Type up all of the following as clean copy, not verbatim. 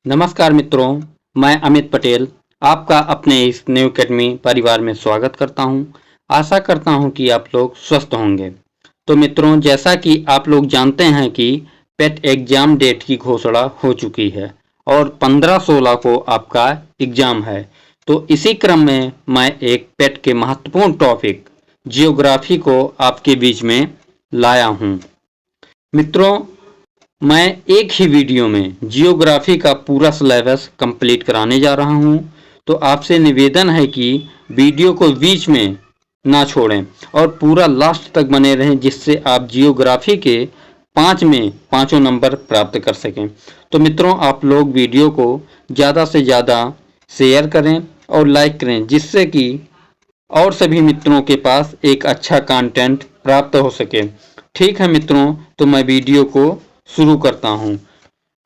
नमस्कार मित्रों, मैं अमित पटेल आपका अपने इस न्यू अकेडमी परिवार में स्वागत करता हूं। आशा करता हूं कि आप लोग स्वस्थ होंगे। तो मित्रों, जैसा कि आप लोग जानते हैं कि पेट एग्जाम डेट की घोषणा हो चुकी है और 15-16 को आपका एग्जाम है। तो इसी क्रम में मैं एक पेट के महत्वपूर्ण टॉपिक जियोग्राफी को आपके बीच में लाया हूं। मित्रों, मैं एक ही वीडियो में जियोग्राफी का पूरा सिलेबस कंप्लीट कराने जा रहा हूं। तो आपसे निवेदन है कि वीडियो को बीच में ना छोड़ें और पूरा लास्ट तक बने रहें, जिससे आप जियोग्राफी के 5 में 5 नंबर प्राप्त कर सकें। तो मित्रों, आप लोग वीडियो को ज़्यादा से ज़्यादा शेयर करें और लाइक करें, जिससे कि और सभी मित्रों के पास एक अच्छा कंटेंट प्राप्त हो सके। ठीक है मित्रों, तो मैं वीडियो को शुरू करता हूँ।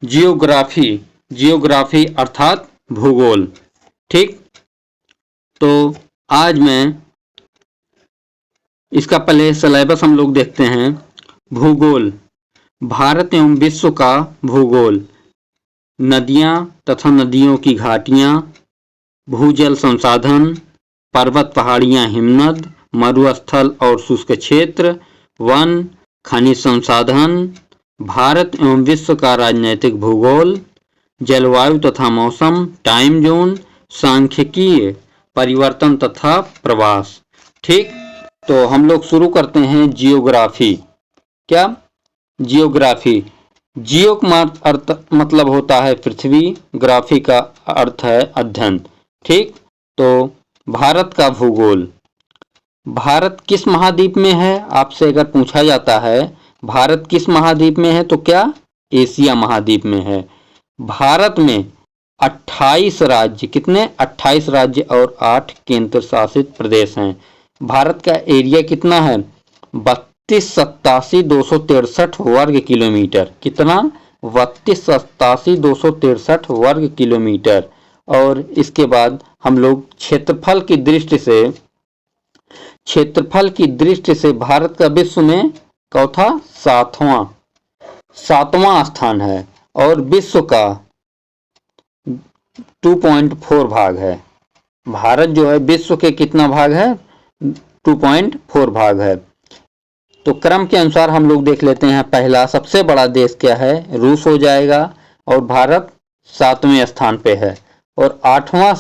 जियोग्राफी जियोग्राफी अर्थात भूगोल। ठीक, तो आज मैं इसका पहले सिलेबस हम लोग देखते हैं। भूगोल, भारत एवं विश्व का भूगोल, नदियाँ तथा नदियों की घाटियाँ, भूजल संसाधन, पर्वत पहाड़ियाँ हिमनद, मरुस्थल और शुष्क क्षेत्र, वन, खनिज संसाधन, भारत एवं विश्व का राजनैतिक भूगोल, जलवायु तथा मौसम, टाइम जोन, सांख्यिकीय परिवर्तन तथा प्रवास। ठीक, तो हम लोग शुरू करते हैं जियोग्राफी। क्या? जियोग्राफी। जियो का अर्थ मतलब होता है पृथ्वी, ग्राफी का अर्थ है अध्ययन। ठीक, तो भारत का भूगोल। भारत किस महाद्वीप में है? आपसे अगर पूछा जाता है भारत किस महाद्वीप में है, तो क्या एशिया महाद्वीप में है। भारत में 28 राज्य, कितने? 28 राज्य और 8 केंद्र शासित प्रदेश हैं। भारत का एरिया कितना है? 32,87,263 वर्ग किलोमीटर। कितना? 32,87,263 वर्ग किलोमीटर। और इसके बाद हम लोग क्षेत्रफल की दृष्टि से भारत का विश्व में चौथा सातवां स्थान है और विश्व का 2.4 भाग है। भारत जो है विश्व के कितना भाग है? 2.4 भाग है। तो क्रम के अनुसार हम लोग देख लेते हैं। पहला सबसे बड़ा देश क्या है? रूस हो जाएगा और भारत 7वें स्थान पे है। और 8वां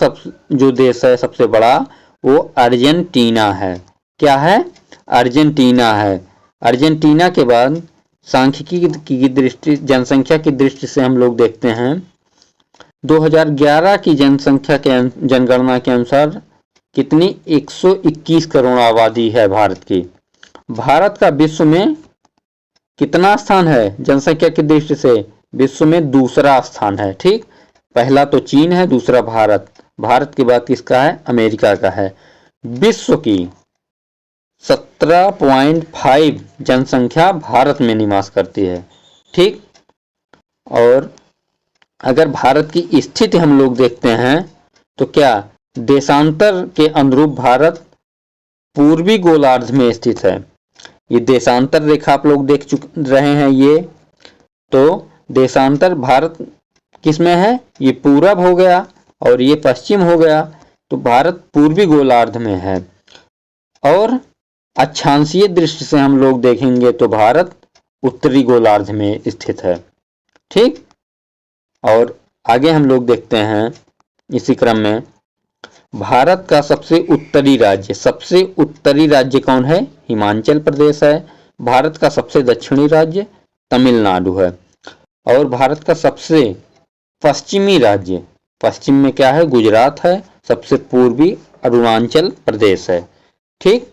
जो देश है सबसे बड़ा, वो अर्जेंटीना है। क्या है? अर्जेंटीना है। अर्जेंटीना के बाद सांख्यिकी की दृष्टि, जनसंख्या की दृष्टि से हम लोग देखते हैं 2011 की जनगणना के अनुसार कितनी? 121 करोड़ आबादी है भारत की। भारत का विश्व में कितना स्थान है जनसंख्या की दृष्टि से? विश्व में दूसरा स्थान है। ठीक, पहला तो चीन है, दूसरा भारत। भारत के बाद किसका है? अमेरिका का है। विश्व की 17.5 जनसंख्या भारत में निवास करती है। ठीक, और अगर भारत की स्थिति हम लोग देखते हैं तो क्या देशांतर के अनुरूप भारत पूर्वी गोलार्ध में स्थित है। ये देशांतर रेखा आप लोग देख रहे हैं। ये तो देशांतर भारत किस में है? ये पूरब हो गया और ये पश्चिम हो गया। तो भारत पूर्वी गोलार्ध में है। और अक्षांशीय दृष्टि से हम लोग देखेंगे तो भारत उत्तरी गोलार्ध में स्थित है। ठीक, और आगे हम लोग देखते हैं इसी क्रम में भारत का सबसे उत्तरी राज्य कौन है? हिमाचल प्रदेश है। भारत का सबसे दक्षिणी राज्य तमिलनाडु है। और भारत का सबसे पश्चिमी राज्य, पश्चिम में क्या है? गुजरात है। सबसे पूर्वी अरुणाचल प्रदेश है। ठीक,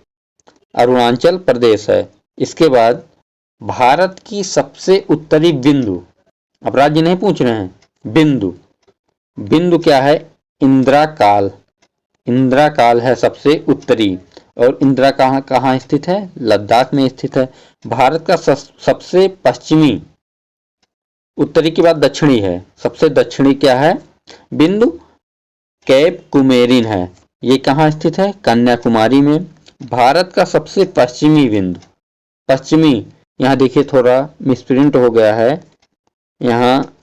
अरुणाचल प्रदेश है। इसके बाद भारत की सबसे उत्तरी बिंदु, अब राज्य नहीं पूछ रहे हैं, बिंदु क्या है? इंदिरा काल है सबसे उत्तरी। और इंदिरा कहाँ स्थित है? लद्दाख में स्थित है। भारत का सबसे पश्चिमी, उत्तरी के बाद दक्षिणी है, सबसे दक्षिणी क्या है? बिंदु कैप कुमेरिन है। ये कहाँ स्थित है? कन्याकुमारी में। भारत का सबसे पश्चिमी बिंदु, यहाँ देखिए थोड़ा मिसप्रिंट हो गया है। यहाँ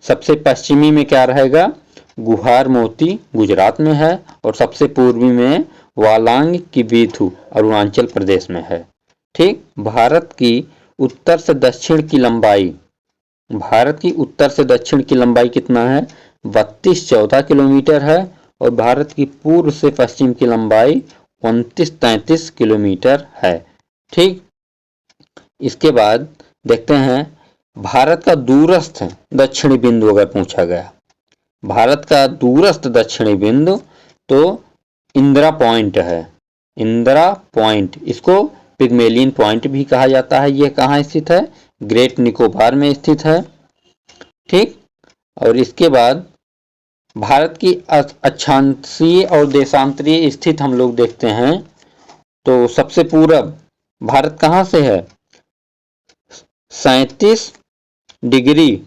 सबसे पश्चिमी में क्या रहेगा, गुहार मोती गुजरात में है, और सबसे पूर्वी में वालांग किबीथु अरुणाचल प्रदेश में है। ठीक, भारत की उत्तर से दक्षिण की लंबाई, भारत की उत्तर से दक्षिण की लंबाई कितना है, 32-14 किलोमीटर है, और भारत की पूर्व से पश्चिम की लंबाई 29-33 किलोमीटर है। ठीक, इसके बाद देखते हैं भारत का दूरस्थ दक्षिणी बिंदु अगर पूछा गया, भारत का दूरस्थ दक्षिणी बिंदु तो इंदिरा पॉइंट है, इंदिरा पॉइंट, इसको पिग्मेलियन पॉइंट भी कहा जाता है। यह कहाँ स्थित है, ग्रेट निकोबार में स्थित है। ठीक, और इसके बाद भारत की अक्षांशीय और देशांतरीय स्थित हम लोग देखते हैं तो सबसे पूरब भारत कहाँ से है, 37 डिग्री,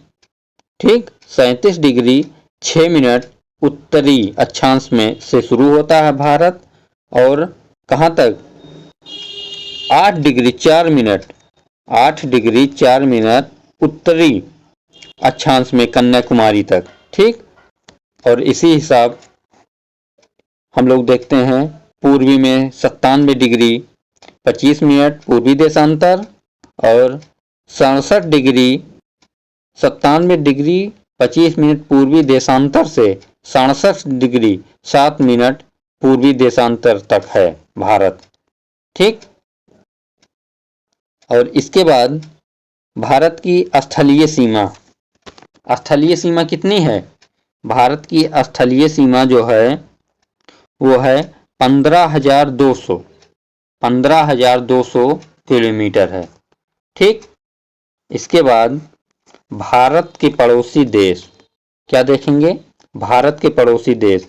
ठीक, 37 डिग्री 6 मिनट उत्तरी अक्षांश में से शुरू होता है भारत, और कहाँ तक, 8 डिग्री 4 मिनट, 8 डिग्री 4 मिनट उत्तरी अक्षांश में कन्याकुमारी तक। ठीक, और इसी हिसाब हम लोग देखते हैं पूर्वी में 97 डिग्री 25 मिनट पूर्वी देशांतर, और 67 डिग्री 97 डिग्री 25 मिनट पूर्वी देशांतर से 67 डिग्री 7 मिनट पूर्वी देशांतर तक है भारत। ठीक, और इसके बाद भारत की स्थलीय सीमा, स्थलीय सीमा कितनी है, भारत की स्थलीय सीमा जो है वो है 15,200 किलोमीटर है। ठीक, इसके बाद भारत के पड़ोसी देश क्या देखेंगे, भारत के पड़ोसी देश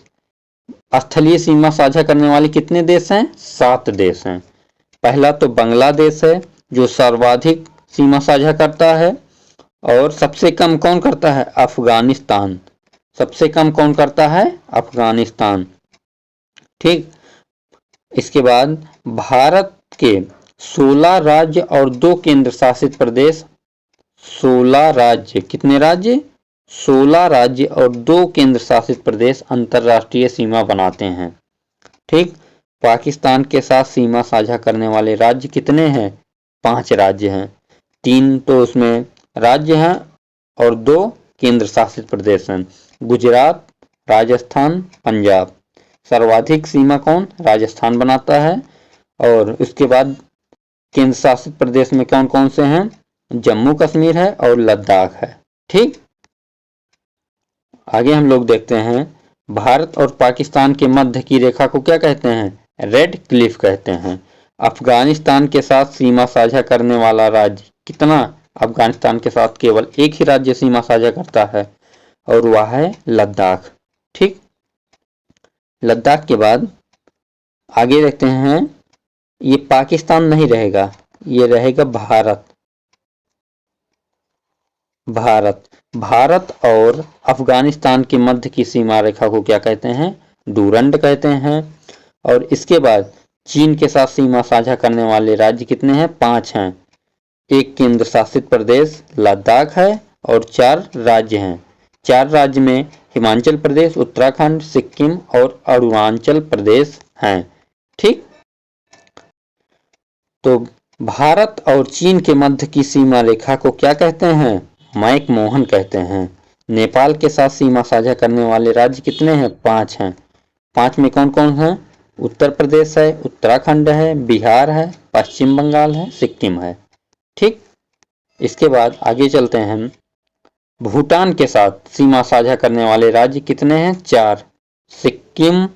स्थलीय सीमा साझा करने वाले कितने देश हैं, 7 देश हैं। पहला तो बांग्लादेश है जो सर्वाधिक सीमा साझा करता है, और सबसे कम कौन करता है, अफगानिस्तान, सबसे कम कौन करता है, अफगानिस्तान। ठीक, इसके बाद भारत के 16 राज्य और 2 केंद्र शासित प्रदेश, 16 राज्य, कितने राज्य, 16 राज्य और 2 केंद्र शासित प्रदेश अंतरराष्ट्रीय सीमा बनाते हैं। ठीक, पाकिस्तान के साथ सीमा साझा करने वाले राज्य कितने हैं, 5 राज्य हैं, 3 तो उसमें राज्य हैं और 2 केंद्र शासित प्रदेश हैं, गुजरात, राजस्थान, पंजाब। सर्वाधिक सीमा कौन, राजस्थान बनाता है, और उसके बाद केंद्र शासित प्रदेश में कौन कौन से हैं, जम्मू कश्मीर है और लद्दाख है। ठीक, आगे हम लोग देखते हैं भारत और पाकिस्तान के मध्य की रेखा को क्या कहते हैं, रेड क्लिफ कहते हैं। अफगानिस्तान के साथ सीमा साझा करने वाला राज्य कितना, अफगानिस्तान के साथ केवल एक ही राज्य सीमा साझा करता है और वह है लद्दाख। ठीक, लद्दाख के बाद आगे देखते हैं, ये पाकिस्तान नहीं रहेगा, ये रहेगा भारत। भारत और अफगानिस्तान के मध्य की सीमा रेखा को क्या कहते हैं, डूरंड कहते हैं। और इसके बाद चीन के साथ सीमा साझा करने वाले राज्य कितने हैं, 5 हैं, एक केंद्र शासित प्रदेश लद्दाख है और 4 राज्य हैं। 4 राज्य में हिमाचल प्रदेश, उत्तराखंड, सिक्किम और अरुणाचल प्रदेश हैं। ठीक, तो भारत और चीन के मध्य की सीमा रेखा को क्या कहते हैं, मैकमोहन कहते हैं। नेपाल के साथ सीमा साझा करने वाले राज्य कितने हैं, 5 हैं। 5 में कौन कौन है, उत्तर प्रदेश है, उत्तराखंड है, बिहार है, पश्चिम बंगाल है, सिक्किम है। ठीक, इसके बाद आगे चलते हैं, भूटान के साथ सीमा साझा करने वाले राज्य कितने हैं, 4, सिक्किम,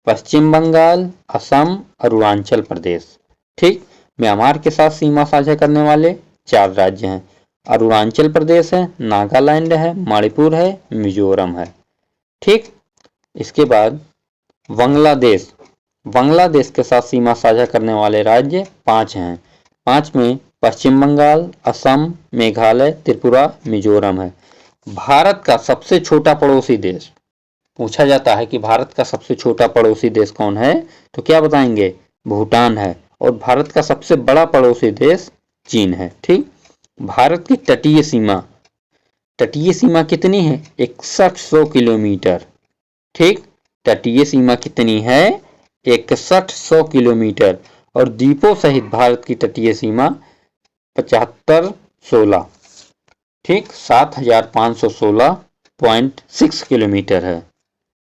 पश्चिम बंगाल, असम, अरुणाचल प्रदेश। ठीक, म्यांमार के साथ सीमा साझा करने वाले 4 राज्य हैं, अरुणाचल प्रदेश है, नागालैंड है, मणिपुर है, मिजोरम है। ठीक, इसके बाद बांग्लादेश के साथ सीमा साझा करने वाले राज्य 5 हैं। 5 में पश्चिम बंगाल, असम, मेघालय, त्रिपुरा, मिजोरम है। भारत का सबसे छोटा पड़ोसी देश पूछा जाता है कि भारत का सबसे छोटा पड़ोसी देश कौन है, तो क्या बताएंगे, भूटान है। और भारत का सबसे बड़ा पड़ोसी देश चीन है। ठीक, भारत की तटीय सीमा तटीय सीमा कितनी है? 6100 किलोमीटर। ठीक, तटीय सीमा कितनी है? 6100 किलोमीटर। और द्वीपों सहित भारत की तटीय सीमा 7516, ठीक, 7516.6 किलोमीटर है।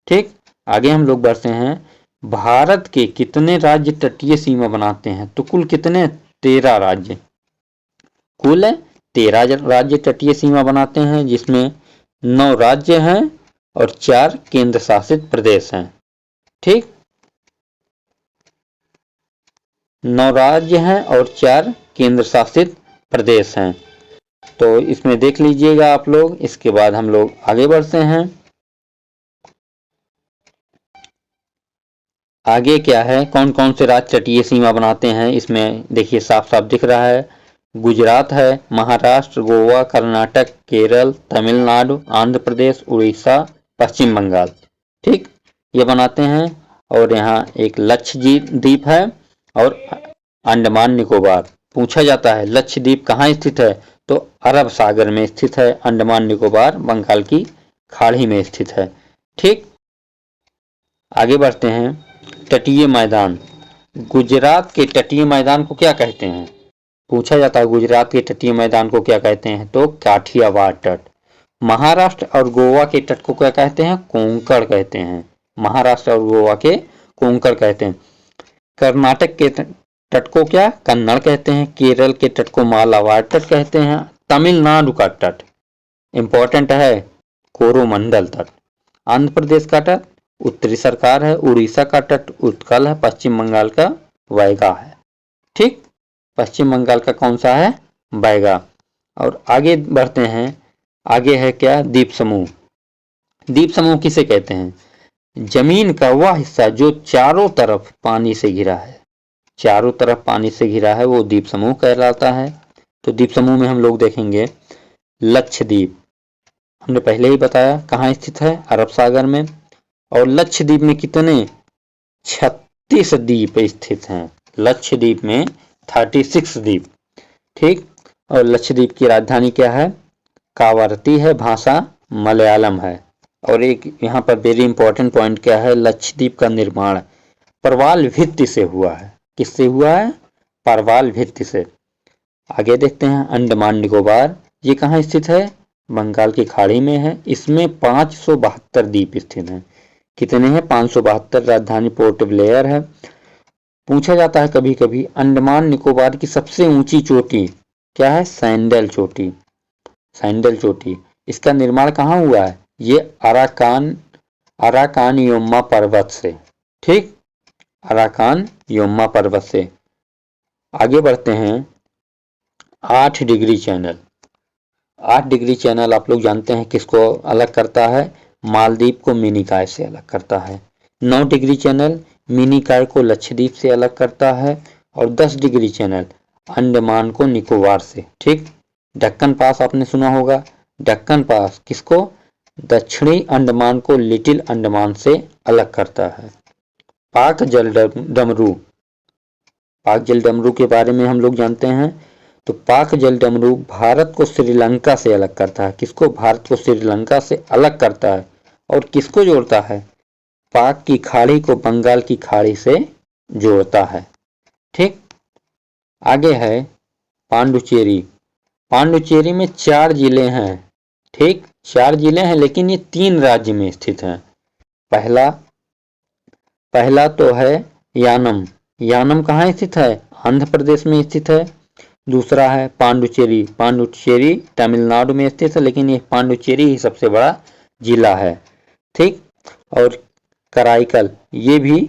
ठीक, आगे हम लोग बढ़ते हैं। भारत के कितने राज्य तटीय सीमा बनाते हैं? तो कुल कितने? 13 राज्य। कुल 13 राज्य तटीय सीमा बनाते हैं, जिसमें 9 राज्य हैं और 4 केंद्र शासित प्रदेश हैं। ठीक, 9 राज्य हैं और 4 केंद्र शासित प्रदेश हैं। तो इसमें देख लीजिएगा आप लोग। इसके बाद हम लोग आगे बढ़ते हैं। आगे क्या है, कौन कौन से राज्य तटीय सीमा बनाते हैं? इसमें देखिए साफ साफ दिख रहा है। गुजरात है, महाराष्ट्र, गोवा, कर्नाटक, केरल, तमिलनाडु, आंध्र प्रदेश, उड़ीसा, पश्चिम बंगाल। ठीक, ये बनाते हैं। और यहाँ एक लक्षद्वीप है और अंडमान निकोबार। पूछा जाता है लक्षद्वीप कहाँ स्थित है? तो अरब सागर में स्थित है। अंडमान निकोबार बंगाल की खाड़ी में स्थित है। ठीक, आगे बढ़ते हैं। तटीय मैदान। गुजरात के तटीय मैदान को क्या कहते हैं? पूछा जाता है गुजरात के तटीय मैदान को क्या कहते हैं? तो काठियावाड़ तट। महाराष्ट्र और गोवा के तट को क्या कहते हैं? कोंकण कहते हैं। महाराष्ट्र और गोवा के कोंकण कहते हैं। कर्नाटक के तट को क्या? कन्नड़ कहते हैं। केरल के तट को मालाबार तट कहते हैं। तमिलनाडु का तट इंपॉर्टेंट है, कोरोमंडल तट। आंध्र प्रदेश का तट उत्तरी सरकार है। उड़ीसा का तट उत्कल है। पश्चिम बंगाल का वायगा है। ठीक, पश्चिम बंगाल का कौन सा है? वायगा। और आगे बढ़ते हैं। आगे है क्या? द्वीप समूह। द्वीप समूह किसे कहते हैं? जमीन का वह हिस्सा जो चारों तरफ पानी से घिरा है। चारों तरफ पानी से घिरा है वो द्वीप समूह कहलाता है। तो द्वीप समूह में हम लोग देखेंगे लक्षद्वीप, हमने पहले ही बताया कहाँ स्थित है? अरब सागर में। और लक्षद्वीप में कितने? 36 द्वीप स्थित हैं। लक्षद्वीप में 36 द्वीप। ठीक, और लक्षद्वीप की राजधानी क्या है? कावरती है। भाषा मलयालम है। और एक यहाँ पर वेरी इंपॉर्टेंट पॉइंट क्या है? लक्षद्वीप का निर्माण परवाल भित्ति से हुआ है। किससे हुआ है? परवाल भित्ति से। आगे देखते हैं अंडमान निकोबार। ये कहाँ स्थित है? बंगाल की खाड़ी में है। इसमें 572 द्वीप स्थित हैं। कितने हैं? 572। राजधानी पोर्ट ब्लेयर है। पूछा जाता है कभी कभी अंडमान निकोबार की सबसे ऊंची चोटी क्या है? सैंडल चोटी। सैंडल चोटी। इसका निर्माण कहाँ हुआ है? ये अराकान योमा पर्वत से। ठीक, अराकान योमा पर्वत से। आगे बढ़ते हैं। 8 डिग्री चैनल। 8 डिग्री चैनल आप लोग जानते हैं किसको अलग करता है? मालदीव को मिनिकॉय से अलग करता है। 9 डिग्री चैनल मिनिकॉय को लक्षद्वीप से अलग करता है। और 10 डिग्री चैनल अंडमान को निकोबार से। ठीक, दक्कन पास आपने सुना होगा। दक्कन पास किसको? दक्षिणी अंडमान को लिटिल अंडमान से अलग करता है। पाक जल डमरू। पाक जल डमरू के बारे में हम लोग जानते हैं। तो पाक जल डमरू भारत को श्रीलंका से अलग करता है। किसको? भारत को श्रीलंका से अलग करता है। और किसको जोड़ता है? पाक की खाड़ी को बंगाल की खाड़ी से जोड़ता है। ठीक, आगे है पांडुचेरी। पांडुचेरी में 4 जिले हैं। ठीक, 4 जिले हैं, लेकिन ये 3 राज्य में स्थित हैं। पहला तो है यानम। यानम कहाँ स्थित है? आंध्र प्रदेश में स्थित है। दूसरा है पांडुचेरी। पांडुचेरी तमिलनाडु में स्थित है, लेकिन ये पांडुचेरी ही सबसे बड़ा जिला है। ठीक, और कराईकल ये भी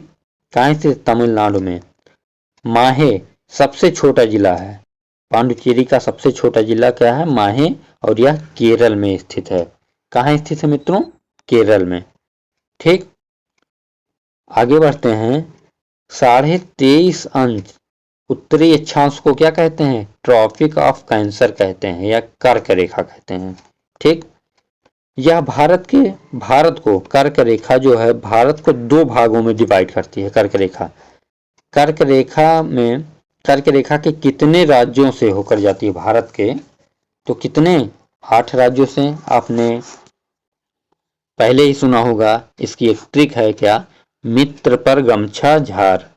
कहाँ स्थित? तमिलनाडु में। माहे सबसे छोटा जिला है। पांडुचेरी का सबसे छोटा जिला क्या है? माहे। और यह केरल में स्थित है। कहाँ स्थित है मित्रों? केरल में। ठीक, आगे बढ़ते हैं। 23.5 अंश उत्तरी अक्षांश को क्या कहते हैं? ट्रॉपिक ऑफ कैंसर कहते हैं या कर्क रेखा कहते हैं। ठीक, यह भारत को कर्क रेखा जो है भारत को 2 भागों में डिवाइड करती है। कर्क रेखा कर्क रेखा के कितने राज्यों से होकर जाती है भारत के? तो कितने? 8 राज्यों से। आपने पहले ही सुना होगा, इसकी एक ट्रिक है क्या, मित्र पर गमछा झार।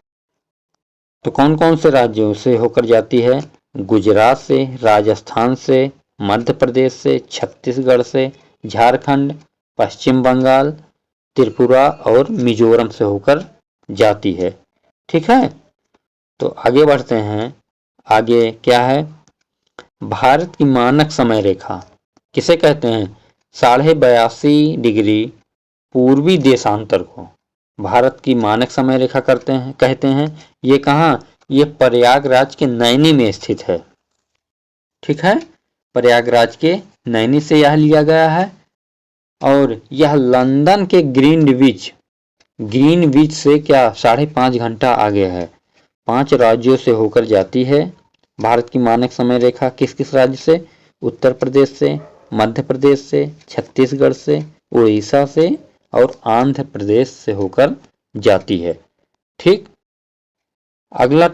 तो कौन कौन से राज्यों से होकर जाती है, गुजरात से, राजस्थान से, मध्य प्रदेश से, छत्तीसगढ़ से, झारखंड, पश्चिम बंगाल, त्रिपुरा और मिजोरम से होकर जाती है। ठीक है, तो आगे बढ़ते हैं। आगे क्या है, भारत की मानक समय रेखा किसे कहते हैं, 82.5 डिग्री पूर्वी देशांतर को भारत की मानक समय रेखा कहते हैं। ये कहाँ, ये प्रयागराज के नैनी में स्थित है। ठीक है, प्रयागराज के नैनी से यह लिया गया है। और यह लंदन के ग्रीनविच से क्या 5.5 घंटा आगे है। 5 राज्यों से होकर जाती है भारत की मानक समय रेखा। किस किस राज्य से, उत्तर प्रदेश से, मध्य प्रदेश से, छत्तीसगढ़ से, उड़ीसा से और आंध्र प्रदेश से होकर जाती है। ठीक, अगला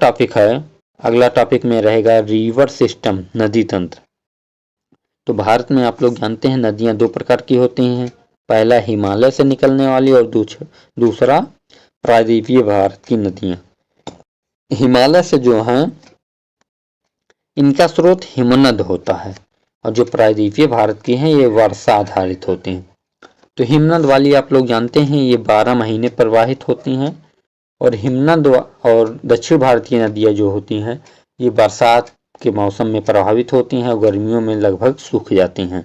टॉपिक में रहेगा रिवर सिस्टम, नदी तंत्र। तो भारत में आप लोग जानते हैं नदियां 2 प्रकार की होती हैं, पहला हिमालय से निकलने वाली और दूसरा प्रायद्वीपीय भारत की नदियां। हिमालय से जो हैं इनका स्रोत हिमनद होता है, और जो प्रायद्वीपीय भारत की हैं ये वर्षा आधारित होती हैं। तो हिमनद वाली आप लोग जानते हैं ये 12 महीने प्रवाहित होती हैं, और हिमनद और दक्षिण भारतीय नदियां जो होती हैं ये बरसात के मौसम में प्रभावित होती हैं और गर्मियों में लगभग सूख जाती हैं।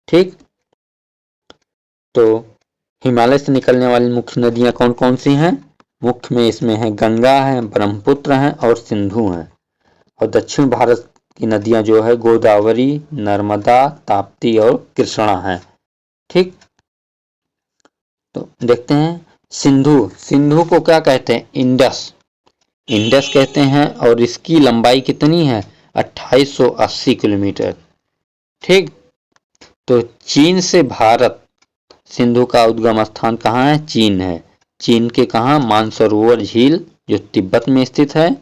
ठीक, तो हिमालय से निकलने वाली मुख्य नदियां कौन कौन सी हैं, मुख्य में इसमें है गंगा है, ब्रह्मपुत्र है और सिंधु है। और दक्षिण भारत की नदियां जो है गोदावरी, नर्मदा, ताप्ती और कृष्णा है। ठीक, तो देखते हैं सिंधु को क्या कहते हैं, इंडस कहते हैं, और इसकी लंबाई कितनी है 2880 किलोमीटर। ठीक, तो चीन से भारत सिंधु का उद्गम स्थान कहाँ है, चीन है। चीन के कहाँ, मानसरोवर झील जो तिब्बत में स्थित है।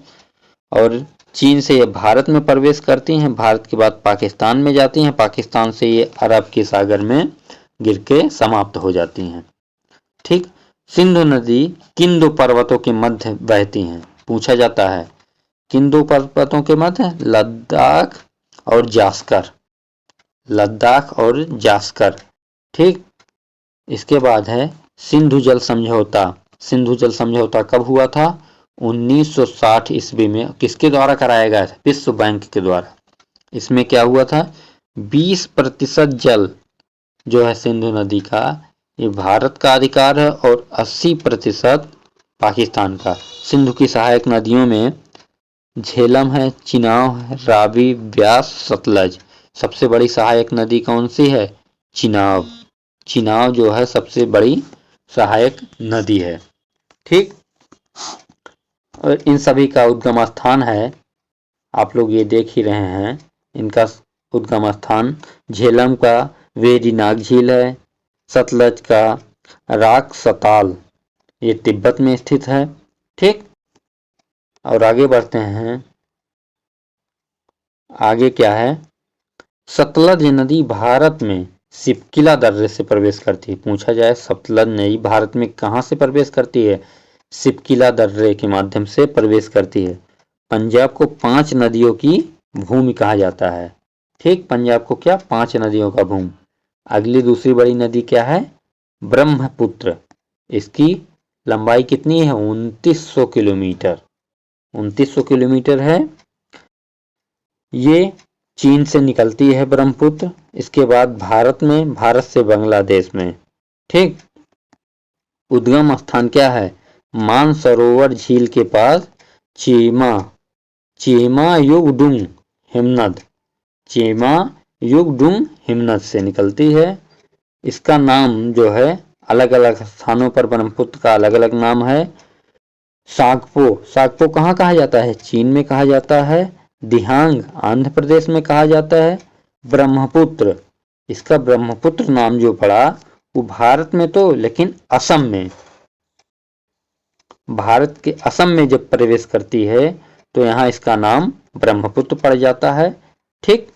और चीन से ये भारत में प्रवेश करती हैं, भारत के बाद पाकिस्तान में जाती हैं, पाकिस्तान से ये अरब के सागर में गिर के समाप्त हो जाती हैं। ठीक, सिंधु नदी किन 2 पर्वतों के मध्य बहती है, पूछा जाता है। किन 2 पर्वतों के मध्य, लद्दाख और जास्कर। ठीक, इसके बाद है सिंधु जल समझौता कब हुआ था, 1960 ईस्वी में। किसके द्वारा कराया गया था, विश्व बैंक के द्वारा। इसमें क्या हुआ था, 20% जल जो है सिंधु नदी का ये भारत का अधिकार है और 80% पाकिस्तान का। सिंधु की सहायक नदियों में झेलम है, चिनाब है, रावी, ब्यास, सतलज। सबसे बड़ी सहायक नदी कौन सी है, चिनाब जो है सबसे बड़ी सहायक नदी है। ठीक, और इन सभी का उद्गम स्थान है, आप लोग ये देख ही रहे हैं, इनका उद्गम स्थान झेलम का वेरीनाग झील है, सतलज का राक सताल ये तिब्बत में स्थित है। ठीक, और आगे बढ़ते हैं। आगे क्या है, सतलज नदी भारत में सिपकिला दर्रे से प्रवेश करती है। पूछा जाए सतलज नदी भारत में कहाँ से प्रवेश करती है, सिपकिला दर्रे के माध्यम से प्रवेश करती है। पंजाब को 5 नदियों की भूमि कहा जाता है। ठीक, पंजाब को क्या, 5 नदियों का भूमि। अगली दूसरी बड़ी नदी क्या है, ब्रह्मपुत्र। इसकी लंबाई कितनी है, 2900 किलोमीटर। 2900 किलोमीटर है। ये चीन से निकलती है ब्रह्मपुत्र, इसके बाद भारत से बांग्लादेश में। ठीक, उद्गम स्थान क्या है, मानसरोवर झील के पास चेमायुगडुंग हिमनद से निकलती है। इसका नाम जो है अलग अलग स्थानों पर ब्रह्मपुत्र का अलग अलग नाम है। सागपो कहाँ कहा जाता है, चीन में कहा जाता है। दिहांग आंध्र प्रदेश में कहा जाता है। ब्रह्मपुत्र, इसका ब्रह्मपुत्र नाम जो पड़ा वो भारत में तो, लेकिन असम में, भारत के असम में जब प्रवेश करती है तो यहाँ इसका नाम ब्रह्मपुत्र पड़ जाता है। ठीक,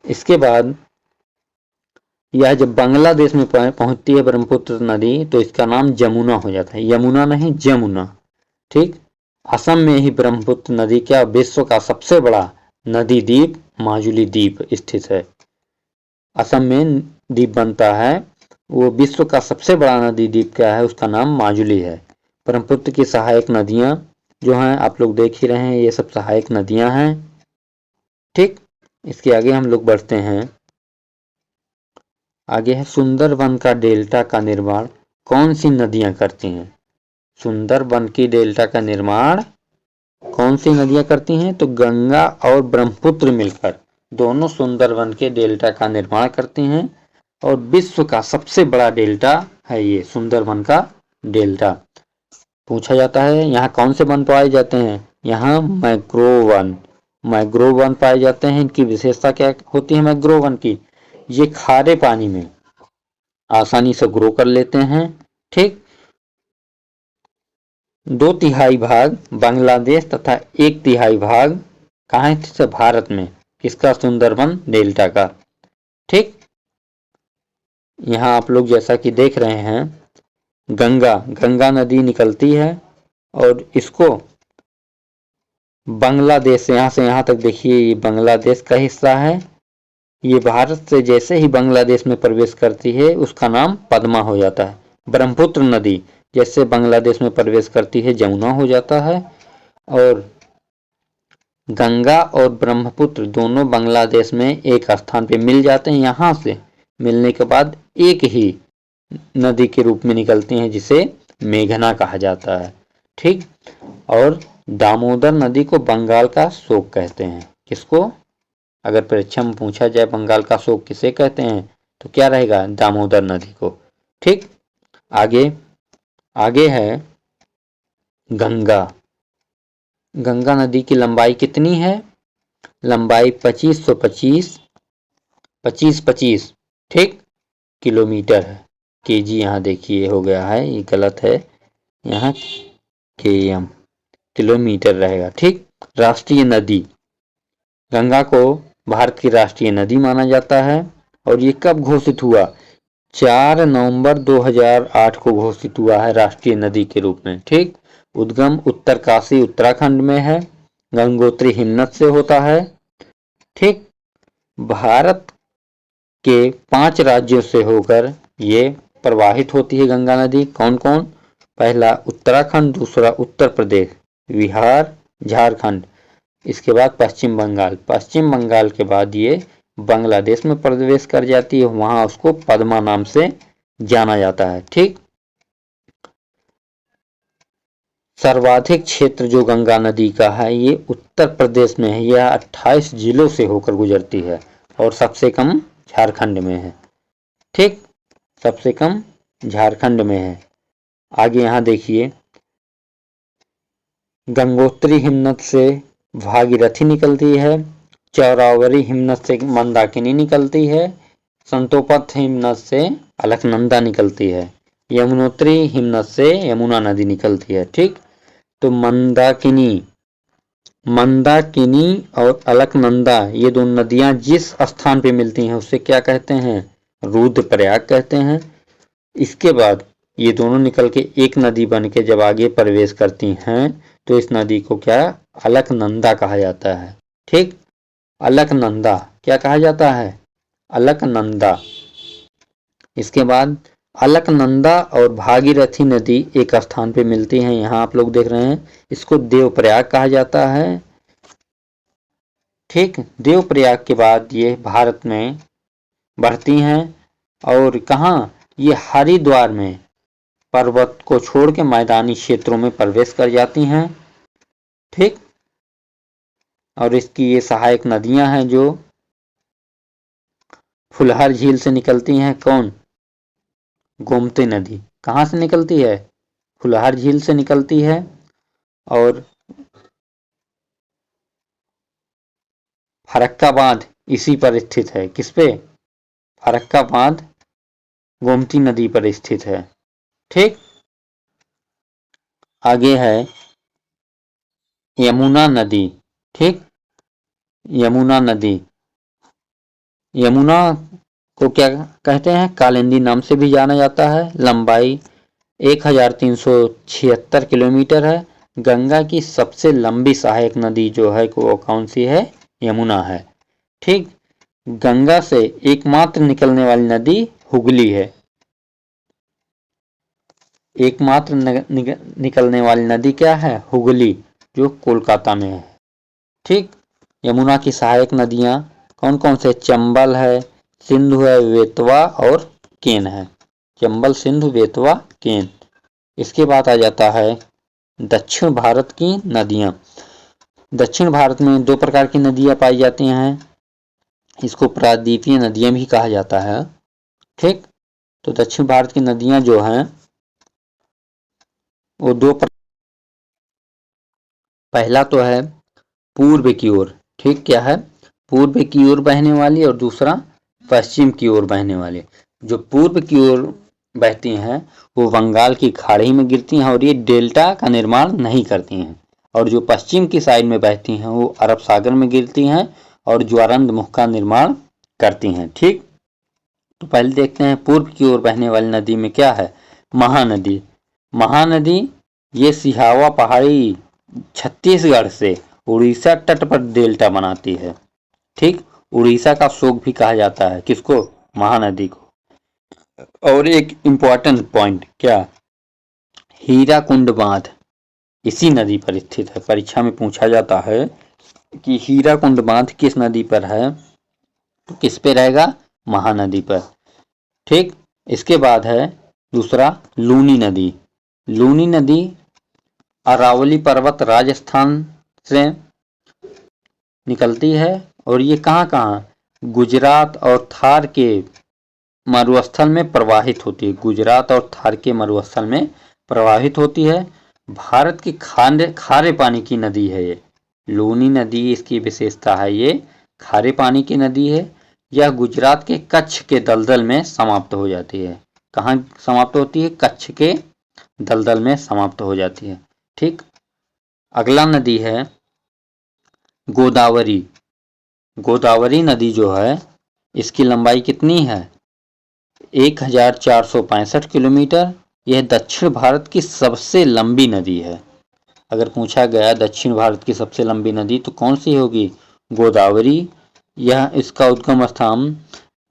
इसके बाद यह जब बांग्लादेश में पहुंचती है ब्रह्मपुत्र नदी तो इसका नाम जमुना हो जाता है, यमुना नहीं जमुना। ठीक, असम में ही ब्रह्मपुत्र नदी क्या विश्व का सबसे बड़ा नदी द्वीप माजुली द्वीप स्थित है। असम में द्वीप बनता है, वो विश्व का सबसे बड़ा नदी द्वीप क्या है, उसका नाम माजुली है। ब्रह्मपुत्र की सहायक नदियां जो हैं आप लोग देख ही रहे हैं, ये सब सहायक नदियां हैं। ठीक, इसके आगे हम लोग बढ़ते हैं। आगे है सुंदरबन का डेल्टा का निर्माण कौन सी नदियां करती हैं। सुंदरबन की डेल्टा का निर्माण कौन सी नदियां करती हैं, तो गंगा और ब्रह्मपुत्र मिलकर दोनों सुंदरबन के डेल्टा का निर्माण करती हैं। और विश्व का सबसे बड़ा डेल्टा है ये सुंदरबन का डेल्टा। पूछा जाता है यहाँ कौन से वन पाए जाते हैं, यहाँ मैंग्रोव वन, मैंग्रोव वन पाए जाते हैं। इनकी विशेषता क्या होती है मैंग्रोव वन की, ये खारे पानी में आसानी से ग्रो कर लेते हैं। ठीक, 2/3 भाग बांग्लादेश तथा 1/3 भाग कहाँ स्थित है, भारत में। किसका, सुंदरबन डेल्टा का। ठीक, यहाँ आप लोग जैसा कि देख रहे हैं गंगा नदी निकलती है और इसको बांग्लादेश यहाँ से यहाँ तक देखिए, ये बांग्लादेश का हिस्सा है। ये भारत से जैसे ही बांग्लादेश में प्रवेश करती है उसका नाम पद्मा हो जाता है। ब्रह्मपुत्र नदी जैसे बांग्लादेश में प्रवेश करती है जमुना हो जाता है। और गंगा और ब्रह्मपुत्र दोनों बांग्लादेश में एक स्थान पे मिल जाते हैं। यहाँ से मिलने के बाद एक ही नदी के रूप में निकलती हैं जिसे मेघना कहा जाता है। ठीक, और दामोदर नदी को बंगाल का शोक कहते हैं। किसको, अगर परीक्षा में पूछा जाए बंगाल का शोक किसे कहते हैं तो क्या रहेगा, दामोदर नदी को। ठीक, आगे है गंगा। गंगा नदी की लंबाई कितनी है, लंबाई 2525 ठीक किलोमीटर है। केजी यहाँ देखिए हो गया है, ये गलत है, यहाँ केएम किलोमीटर रहेगा। ठीक, राष्ट्रीय नदी, गंगा को भारत की राष्ट्रीय नदी माना जाता है। और ये कब घोषित हुआ, 4 नवंबर 2008 को घोषित हुआ है राष्ट्रीय नदी के रूप में। ठीक, उद्गम उत्तरकाशी उत्तराखंड में है, गंगोत्री हिमनद से होता है। ठीक, भारत के 5 राज्यों से होकर ये प्रवाहित होती है गंगा नदी। कौन कौन, पहला उत्तराखंड, दूसरा उत्तर प्रदेश, बिहार, झारखंड, इसके बाद पश्चिम बंगाल। पश्चिम बंगाल के बाद ये बांग्लादेश में प्रवेश कर जाती है, वहां उसको पद्मा नाम से जाना जाता है। ठीक, सर्वाधिक क्षेत्र जो गंगा नदी का है ये उत्तर प्रदेश में है, यह 28 जिलों से होकर गुजरती है। और सबसे कम झारखंड में है। ठीक, सबसे कम झारखंड में है। आगे यहाँ देखिए, गंगोत्री हिमनद से भागीरथी निकलती है, चौरावरी हिमनद से मंदाकिनी निकलती है, संतोपथ हिमनद से अलकनंदा निकलती है, यमुनोत्री हिमनद से यमुना नदी निकलती है। ठीक, तो मंदाकिनी और अलकनंदा ये दोनों नदियां जिस स्थान पे मिलती हैं उसे क्या कहते हैं, रुद्रप्रयाग कहते हैं। इसके बाद ये दोनों निकल के एक नदी बन के जब आगे प्रवेश करती हैं तो इस नदी को क्या, अलकनंदा कहा जाता है। ठीक, अलकनंदा क्या कहा जाता है, अलकनंदा। इसके बाद अलकनंदा और भागीरथी नदी एक स्थान पे मिलती हैं, यहाँ आप लोग देख रहे हैं, इसको देवप्रयाग कहा जाता है। ठीक, देवप्रयाग के बाद ये भारत में बढ़ती हैं और कहाँ, ये हरिद्वार में पर्वत को छोड़ के मैदानी क्षेत्रों में प्रवेश कर जाती हैं। ठीक, और इसकी ये सहायक नदियां हैं जो फुलहर झील से निकलती हैं। कौन, गोमती नदी कहाँ से निकलती है, फुलहर झील से निकलती है। और फरक्का बांध इसी पर स्थित है, किस पे, फरक्का बांध गोमती नदी पर स्थित है। ठीक, आगे है यमुना नदी। ठीक, यमुना नदी, यमुना को क्या कहते हैं? कालिंदी नाम से भी जाना जाता है। लंबाई 1376 किलोमीटर है। गंगा की सबसे लंबी सहायक नदी जो है वो कौन सी है? यमुना है। ठीक। गंगा से एकमात्र निकलने वाली नदी हुगली है। एकमात्र निकलने वाली नदी क्या है? हुगली, जो कोलकाता में है। ठीक। यमुना की सहायक नदियां कौन कौन से? चंबल है, सिंधु है, बेतवा और केन है। चंबल, सिंधु, बेतवा, केन। इसके बाद आ जाता है दक्षिण भारत की नदियां। दक्षिण भारत में दो प्रकार की नदियां पाई जाती हैं। इसको प्रायद्वीपीय नदियां भी कहा जाता है। ठीक। तो दक्षिण भारत की नदियां जो हैं वो दो पहला तो है पूर्व की ओर। ठीक। क्या है? पूर्व की ओर बहने वाली और दूसरा पश्चिम की ओर बहने वाली। जो पूर्व की ओर बहती हैं वो बंगाल की खाड़ी में गिरती हैं और ये डेल्टा का निर्माण नहीं करती हैं। और जो पश्चिम की साइड में बहती हैं वो अरब सागर में गिरती हैं और ज्वारंद मुख का निर्माण करती हैं। ठीक। तो पहले देखते हैं पूर्व की ओर बहने वाली नदी में क्या है? महानदी। महानदी ये सिहावा पहाड़ी छत्तीसगढ़ से उड़ीसा तट पर डेल्टा बनाती है। ठीक। उड़ीसा का शोक भी कहा जाता है। किसको? महानदी को। और एक इंपॉर्टेंट पॉइंट क्या? हीराकुंड बांध इसी नदी पर स्थित है। परीक्षा में पूछा जाता है कि हीराकुंड बांध किस नदी पर है, तो किस पे रहेगा? महानदी पर। ठीक। इसके बाद है दूसरा लूनी नदी। लूनी नदी अरावली पर्वत राजस्थान से निकलती है और ये कहाँ कहाँ? गुजरात और थार के मरुस्थल में प्रवाहित होती है। गुजरात और थार के मरुस्थल में प्रवाहित होती है। भारत की खारे पानी की नदी है ये लूनी नदी। इसकी विशेषता है ये खारे पानी की नदी है। यह गुजरात के कच्छ के दलदल में समाप्त हो जाती है। कहाँ समाप्त होती है? कच्छ के दलदल में समाप्त हो जाती है। ठीक। अगला नदी है गोदावरी। गोदावरी नदी जो है इसकी लंबाई कितनी है? 1465 किलोमीटर। यह दक्षिण भारत की सबसे लंबी नदी है। अगर पूछा गया दक्षिण भारत की सबसे लंबी नदी तो कौन सी होगी? गोदावरी। यह इसका उद्गम स्थान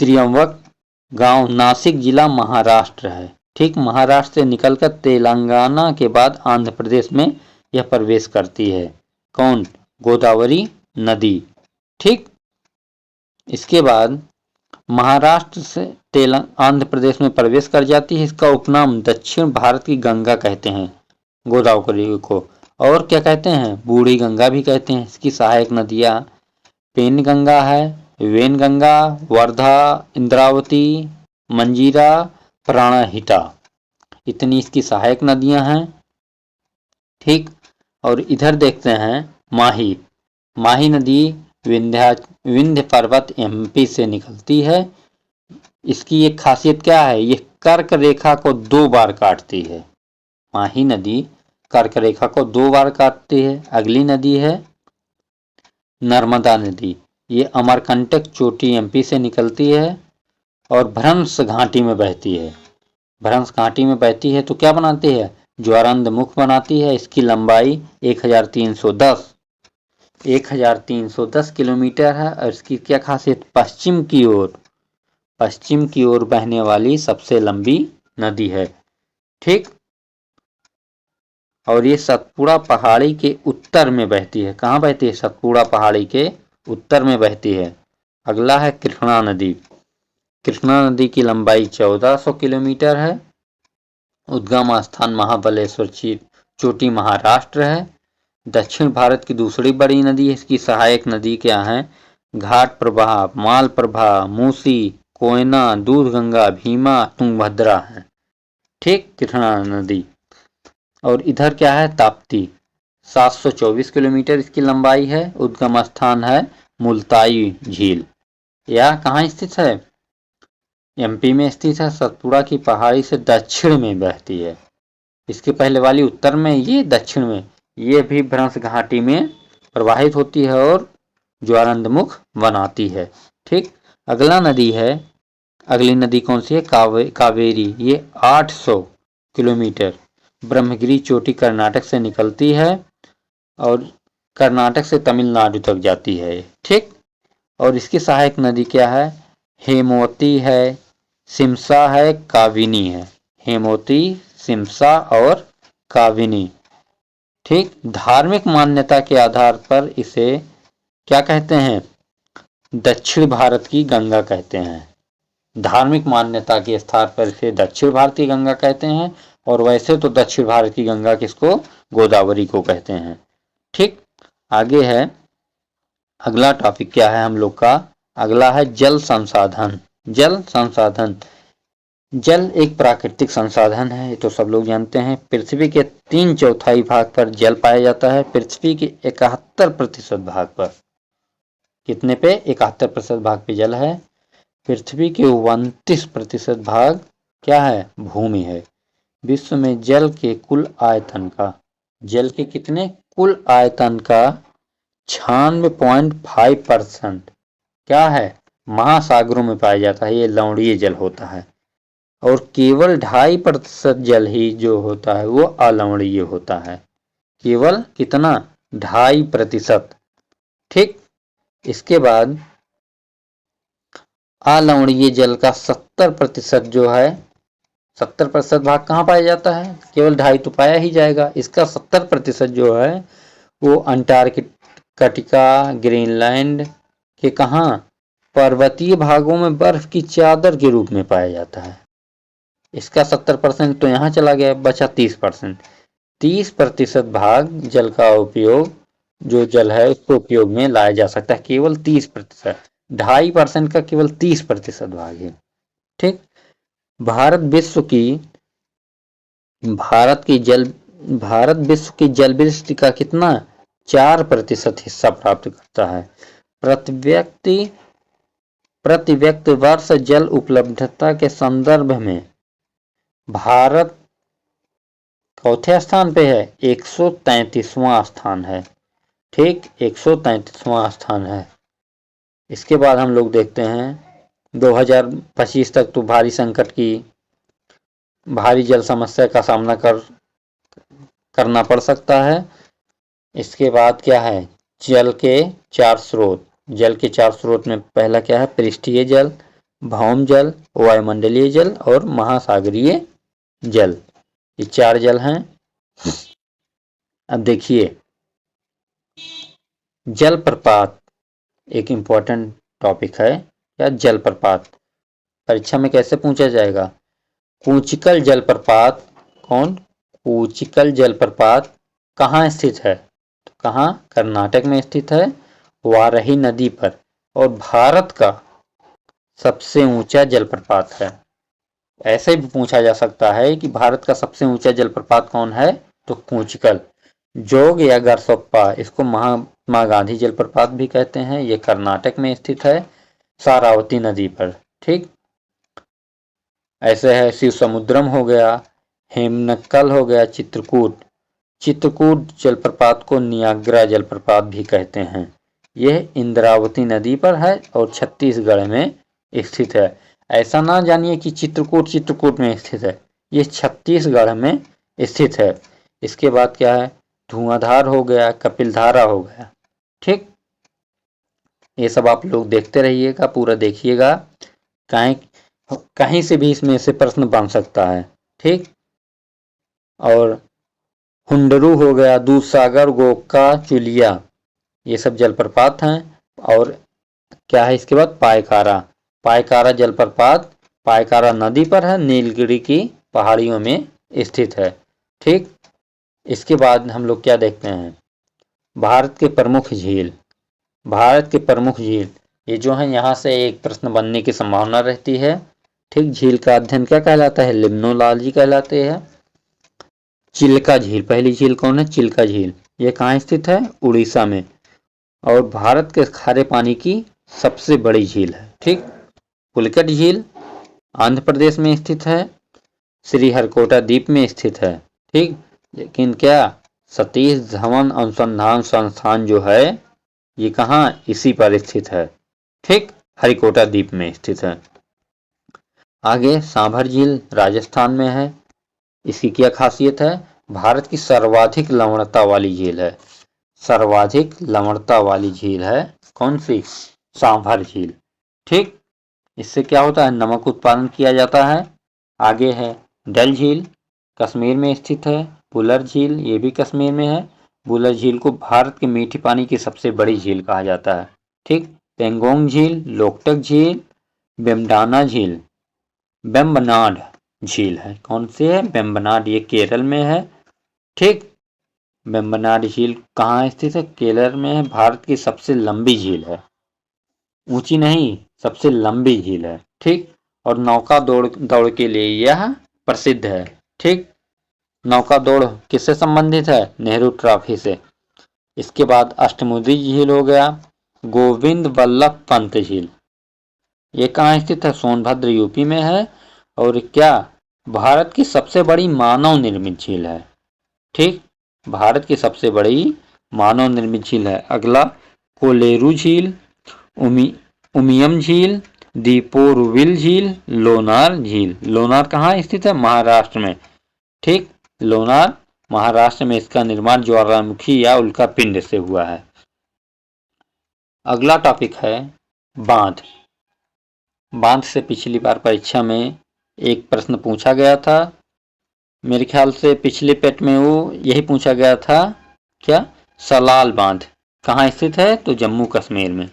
त्रियंबक गांव, नासिक जिला, महाराष्ट्र है। ठीक। महाराष्ट्र से निकलकर तेलंगाना के बाद आंध्र प्रदेश में यह प्रवेश करती है। कौन? गोदावरी नदी। ठीक। इसके बाद महाराष्ट्र से आंध्र प्रदेश में प्रवेश कर जाती है। इसका उपनाम दक्षिण भारत की गंगा कहते हैं गोदावरी को। और क्या कहते हैं? बूढ़ी गंगा भी कहते हैं। इसकी सहायक नदियां पेनगंगा है, वेनगंगा, वर्धा, इंद्रावती, मंजीरा, प्राणहिता। इतनी इसकी सहायक नदियां हैं। ठीक। और इधर देखते हैं माही। माही नदी विंध्य पर्वत एमपी से निकलती है। इसकी एक खासियत क्या है? ये कर्क रेखा को 2 बार काटती है। माही नदी कर्क रेखा को 2 बार काटती है। अगली नदी है नर्मदा नदी। ये अमरकंटक चोटी एमपी से निकलती है और भ्रंश घाटी में बहती है। भ्रंश घाटी में बहती है तो क्या बनाती है? ज्वारंद मुख बनाती है। इसकी लंबाई 1310 किलोमीटर है। और इसकी क्या खासियत? पश्चिम की ओर बहने वाली सबसे लंबी नदी है। ठीक। और ये सतपुड़ा पहाड़ी के उत्तर में बहती है। कहाँ बहती है? सतपुड़ा पहाड़ी के उत्तर में बहती है। अगला है कृष्णा नदी। कृष्णा नदी की लंबाई 1400 किलोमीटर है। उद्गम स्थान महाबलेश्वर चोटी, महाराष्ट्र है। दक्षिण भारत की दूसरी बड़ी नदी है। इसकी सहायक नदी क्या है? घाट प्रभा, माल प्रभा, मूसी, कोयना, दूधगंगा, भीमा, तुंगभद्रा है। ठीक। कृष्णा नदी। और इधर क्या है? ताप्ती। 724 किलोमीटर इसकी लंबाई है। उद्गम स्थान है मुल्ताई झील। यह कहाँ स्थित है? एमपी में स्थित है। सतपुड़ा की पहाड़ी से दक्षिण में बहती है। इसके पहले वाली उत्तर में, ये दक्षिण में। ये भी भ्रंश घाटी में प्रवाहित होती है और ज्वारंद मुख बनाती है। ठीक। अगला नदी है अगली नदी कौन सी है? कावेरी। ये 800 किलोमीटर ब्रह्मगिरी चोटी कर्नाटक से निकलती है और कर्नाटक से तमिलनाडु तक जाती है। ठीक। और इसकी सहायक नदी क्या है? हेमवती है, सिमसा है, काविनी है। हेमवती, सिमसा और काविनी। ठीक। धार्मिक मान्यता के आधार पर इसे क्या कहते हैं? दक्षिण भारत की गंगा कहते हैं। धार्मिक मान्यता के स्थान पर इसे दक्षिण भारत की गंगा कहते हैं, और वैसे तो दक्षिण भारत की गंगा किसको? गोदावरी को कहते हैं। ठीक। आगे है, अगला टॉपिक क्या है हम लोग का? अगला है जल संसाधन। जल संसाधन। जल एक प्राकृतिक संसाधन है, ये तो सब लोग जानते हैं। पृथ्वी के 3/4 भाग पर जल पाया जाता है। पृथ्वी के 71% भाग पर। कितने पे? 71% भाग पे जल है। पृथ्वी के 29% भाग क्या है? भूमि है। विश्व में जल के कुल आयतन का, जल के कितने? कुल आयतन का 96.5% क्या है? महासागरों में पाया जाता है। ये लवणीय जल होता है। और केवल 2.5% जल ही जो होता है वो अलवणीय होता है। केवल कितना? 2.5%। ठीक। इसके बाद अलवणीय जल का 70% जो है, 70% भाग कहाँ पाया जाता है? केवल 2.5 तो पाया ही जाएगा। इसका 70% जो है वो अंटार्कटिका, ग्रीनलैंड के कहाँ? पर्वतीय भागों में बर्फ की चादर के रूप में पाया जाता है। इसका 70% तो यहाँ चला गया, बचा 30%। 30% भाग जल का उपयोग, जो जल है उसको उपयोग में लाया जा सकता है, केवल 30%। 2.5% का केवल 30% भाग है। ठीक। भारत विश्व की जल विस्तृति का कितना? 4% हिस्सा प्राप्त करता है। प्रति व्यक्ति वर्ष जल उपलब्धता के संदर्भ में भारत चौथे स्थान पे है, 133वां स्थान है। ठीक, 133वां स्थान है। इसके बाद हम लोग देखते हैं 2025 तक तो भारी जल समस्या का सामना करना पड़ सकता है। इसके बाद क्या है? जल के 4 स्रोत। जल के 4 स्रोत में पहला क्या है? पृष्ठीय जल, भौम जल, वायुमंडलीय जल और महासागरीय जल। ये 4 जल हैं। अब देखिए, जलप्रपात एक इंपॉर्टेंट टॉपिक है। या जलप्रपात परीक्षा में कैसे पूछा जाएगा? कूचिकल जलप्रपात। कौन? कूचिकल जलप्रपात कहाँ स्थित है? तो कहाँ? कर्नाटक में स्थित है, वाराही नदी पर, और भारत का सबसे ऊंचा जलप्रपात है। ऐसे भी पूछा जा सकता है कि भारत का सबसे ऊंचा जलप्रपात कौन है? तो कूचिकल। जोग या गरसोप्पा, इसको महात्मा गांधी जलप्रपात भी कहते हैं। ये कर्नाटक में स्थित है, सारावती नदी पर। ठीक। ऐसे है शिव समुद्रम हो गया, हेमनक्कल हो गया, चित्रकूट जलप्रपात को नियाग्रा जलप्रपात भी कहते हैं। यह इंद्रावती नदी पर है और छत्तीसगढ़ में स्थित है। ऐसा ना जानिए कि चित्रकूट में स्थित है, ये छत्तीसगढ़ में स्थित है। इसके बाद क्या है? धुआंधार हो गया, कपिलधारा हो गया। ठीक। ये सब आप लोग देखते रहिएगा, पूरा देखिएगा, कहीं से भी इसमें से प्रश्न बन सकता है। ठीक। और हुंडरू हो गया, दूधसागर, गोका, चुलिया, ये सब जलप्रपात हैं। और क्या है इसके बाद? पायकारा जलप्रपात पायकारा नदी पर है, नीलगिरी की पहाड़ियों में स्थित है। ठीक। इसके बाद हम लोग क्या देखते हैं? भारत के प्रमुख झील। ये जो है, यहाँ से एक प्रश्न बनने की संभावना रहती है। ठीक। झील का अध्ययन क्या कहलाता है? लिम्नोलॉजी कहलाते हैं। चिल्का झील, पहली झील कौन है? चिल्का झील। ये कहाँ स्थित है? उड़ीसा में। और भारत के खारे पानी की सबसे बड़ी झील है। ठीक। पुलिकट झील आंध्र प्रदेश में स्थित है, श्रीहरिकोटा द्वीप में स्थित है। ठीक। लेकिन क्या सतीश धवन अनुसंधान संस्थान जो है, ये कहाँ? इसी पर स्थित है। ठीक, हरिकोटा द्वीप में स्थित है। आगे सांभर झील राजस्थान में है। इसकी क्या खासियत है? भारत की सर्वाधिक लवणता वाली झील है। सर्वाधिक लवणता वाली झील है कौन सी? सांभर झील। ठीक, इससे क्या होता है? नमक उत्पादन किया जाता है। आगे है डल झील, कश्मीर में स्थित है। बुलर झील, ये भी कश्मीर में है। बुलर झील को भारत के मीठे पानी की सबसे बड़ी झील कहा जाता है। ठीक, पेंगोंग झील, लोकटक झील, वेम्बनाड झील, वेम्बनाड झील है। कौन सी है? वेम्बनाड, ये केरल में है। ठीक, वेम्बनाड झील कहाँ स्थित है? केरल में है। भारत की सबसे लंबी झील है, ऊंची नहीं, सबसे लंबी झील है। ठीक, और नौका दौड़ के लिए यह प्रसिद्ध है। ठीक, नौका दौड़ किससे संबंधित है? नेहरू ट्रॉफी से। इसके बाद अष्टमुदी झील हो गया। गोविंद वल्लभ पंत झील, ये कहाँ स्थित है? सोनभद्र यूपी में है। और क्या भारत की सबसे बड़ी मानव निर्मित झील है। ठीक, भारत की सबसे बड़ी मानव निर्मित झील है। अगला कोलेरू झील, उमियम झील, दीपोरविल झील, लोनार झील। लोनार कहाँ स्थित है? महाराष्ट्र में। ठीक, लोनार महाराष्ट्र में। इसका निर्माण ज्वालामुखी या उल्का पिंड से हुआ है। अगला टॉपिक है बांध। बांध से पिछली बार परीक्षा में एक प्रश्न पूछा गया था। मेरे ख्याल से पिछले पेट में वो यही पूछा गया था, क्या? सलाल बांध कहाँ स्थित है? तो जम्मू कश्मीर में।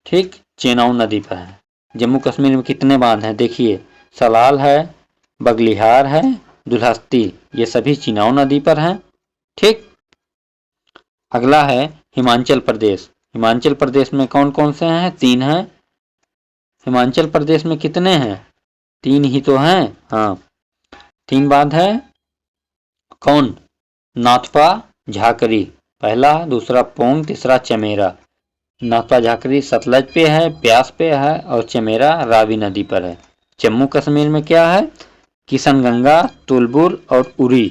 ठीक, चेनाब नदी पर है। जम्मू कश्मीर में कितने बांध हैं? देखिए, सलाल है, बगलिहार है, दुल्हस्ती, ये सभी चेनाब नदी पर हैं। ठीक, अगला है हिमाचल प्रदेश। हिमाचल प्रदेश में कौन कौन से हैं? 3 हैं। हिमाचल प्रदेश में कितने हैं? 3 ही तो हैं। हाँ, 3 बांध है। कौन? नाथपा, झाकरी पहला, दूसरा पोंग, तीसरा चमेरा। नाथपा झाकरी सतलज पे है, ब्यास पे है, और चमेरा रावी नदी पर है। जम्मू कश्मीर में क्या है? किशनगंगा, तुलबुल और उरी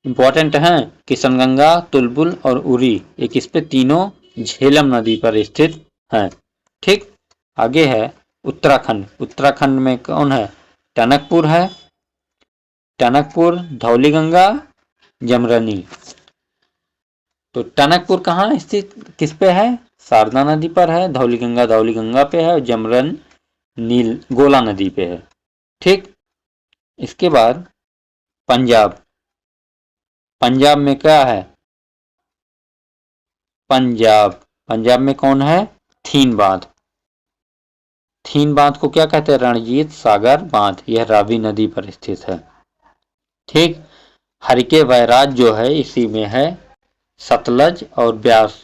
इंपॉर्टेंट हैं। किशनगंगा, तुलबुल और उरी, ये किस पे? तीनों झेलम नदी पर स्थित हैं। ठीक, आगे है उत्तराखंड। उत्तराखंड में कौन है? टनकपुर है। टनकपुर, धौलीगंगा, जमरनी। तो टनकपुर कहाँ स्थित, किस पे है? शारदा नदी पर है। धौलीगंगा पे है। और जमरन नील गोला नदी पे है। ठीक, इसके बाद पंजाब। पंजाब में क्या है? पंजाब में कौन है? थीन बांध। थीन बांध को क्या कहते हैं? रणजीत सागर बांध। यह रावी नदी पर स्थित है। ठीक, हरिके बैराज जो है इसी में है, सतलज और ब्यास।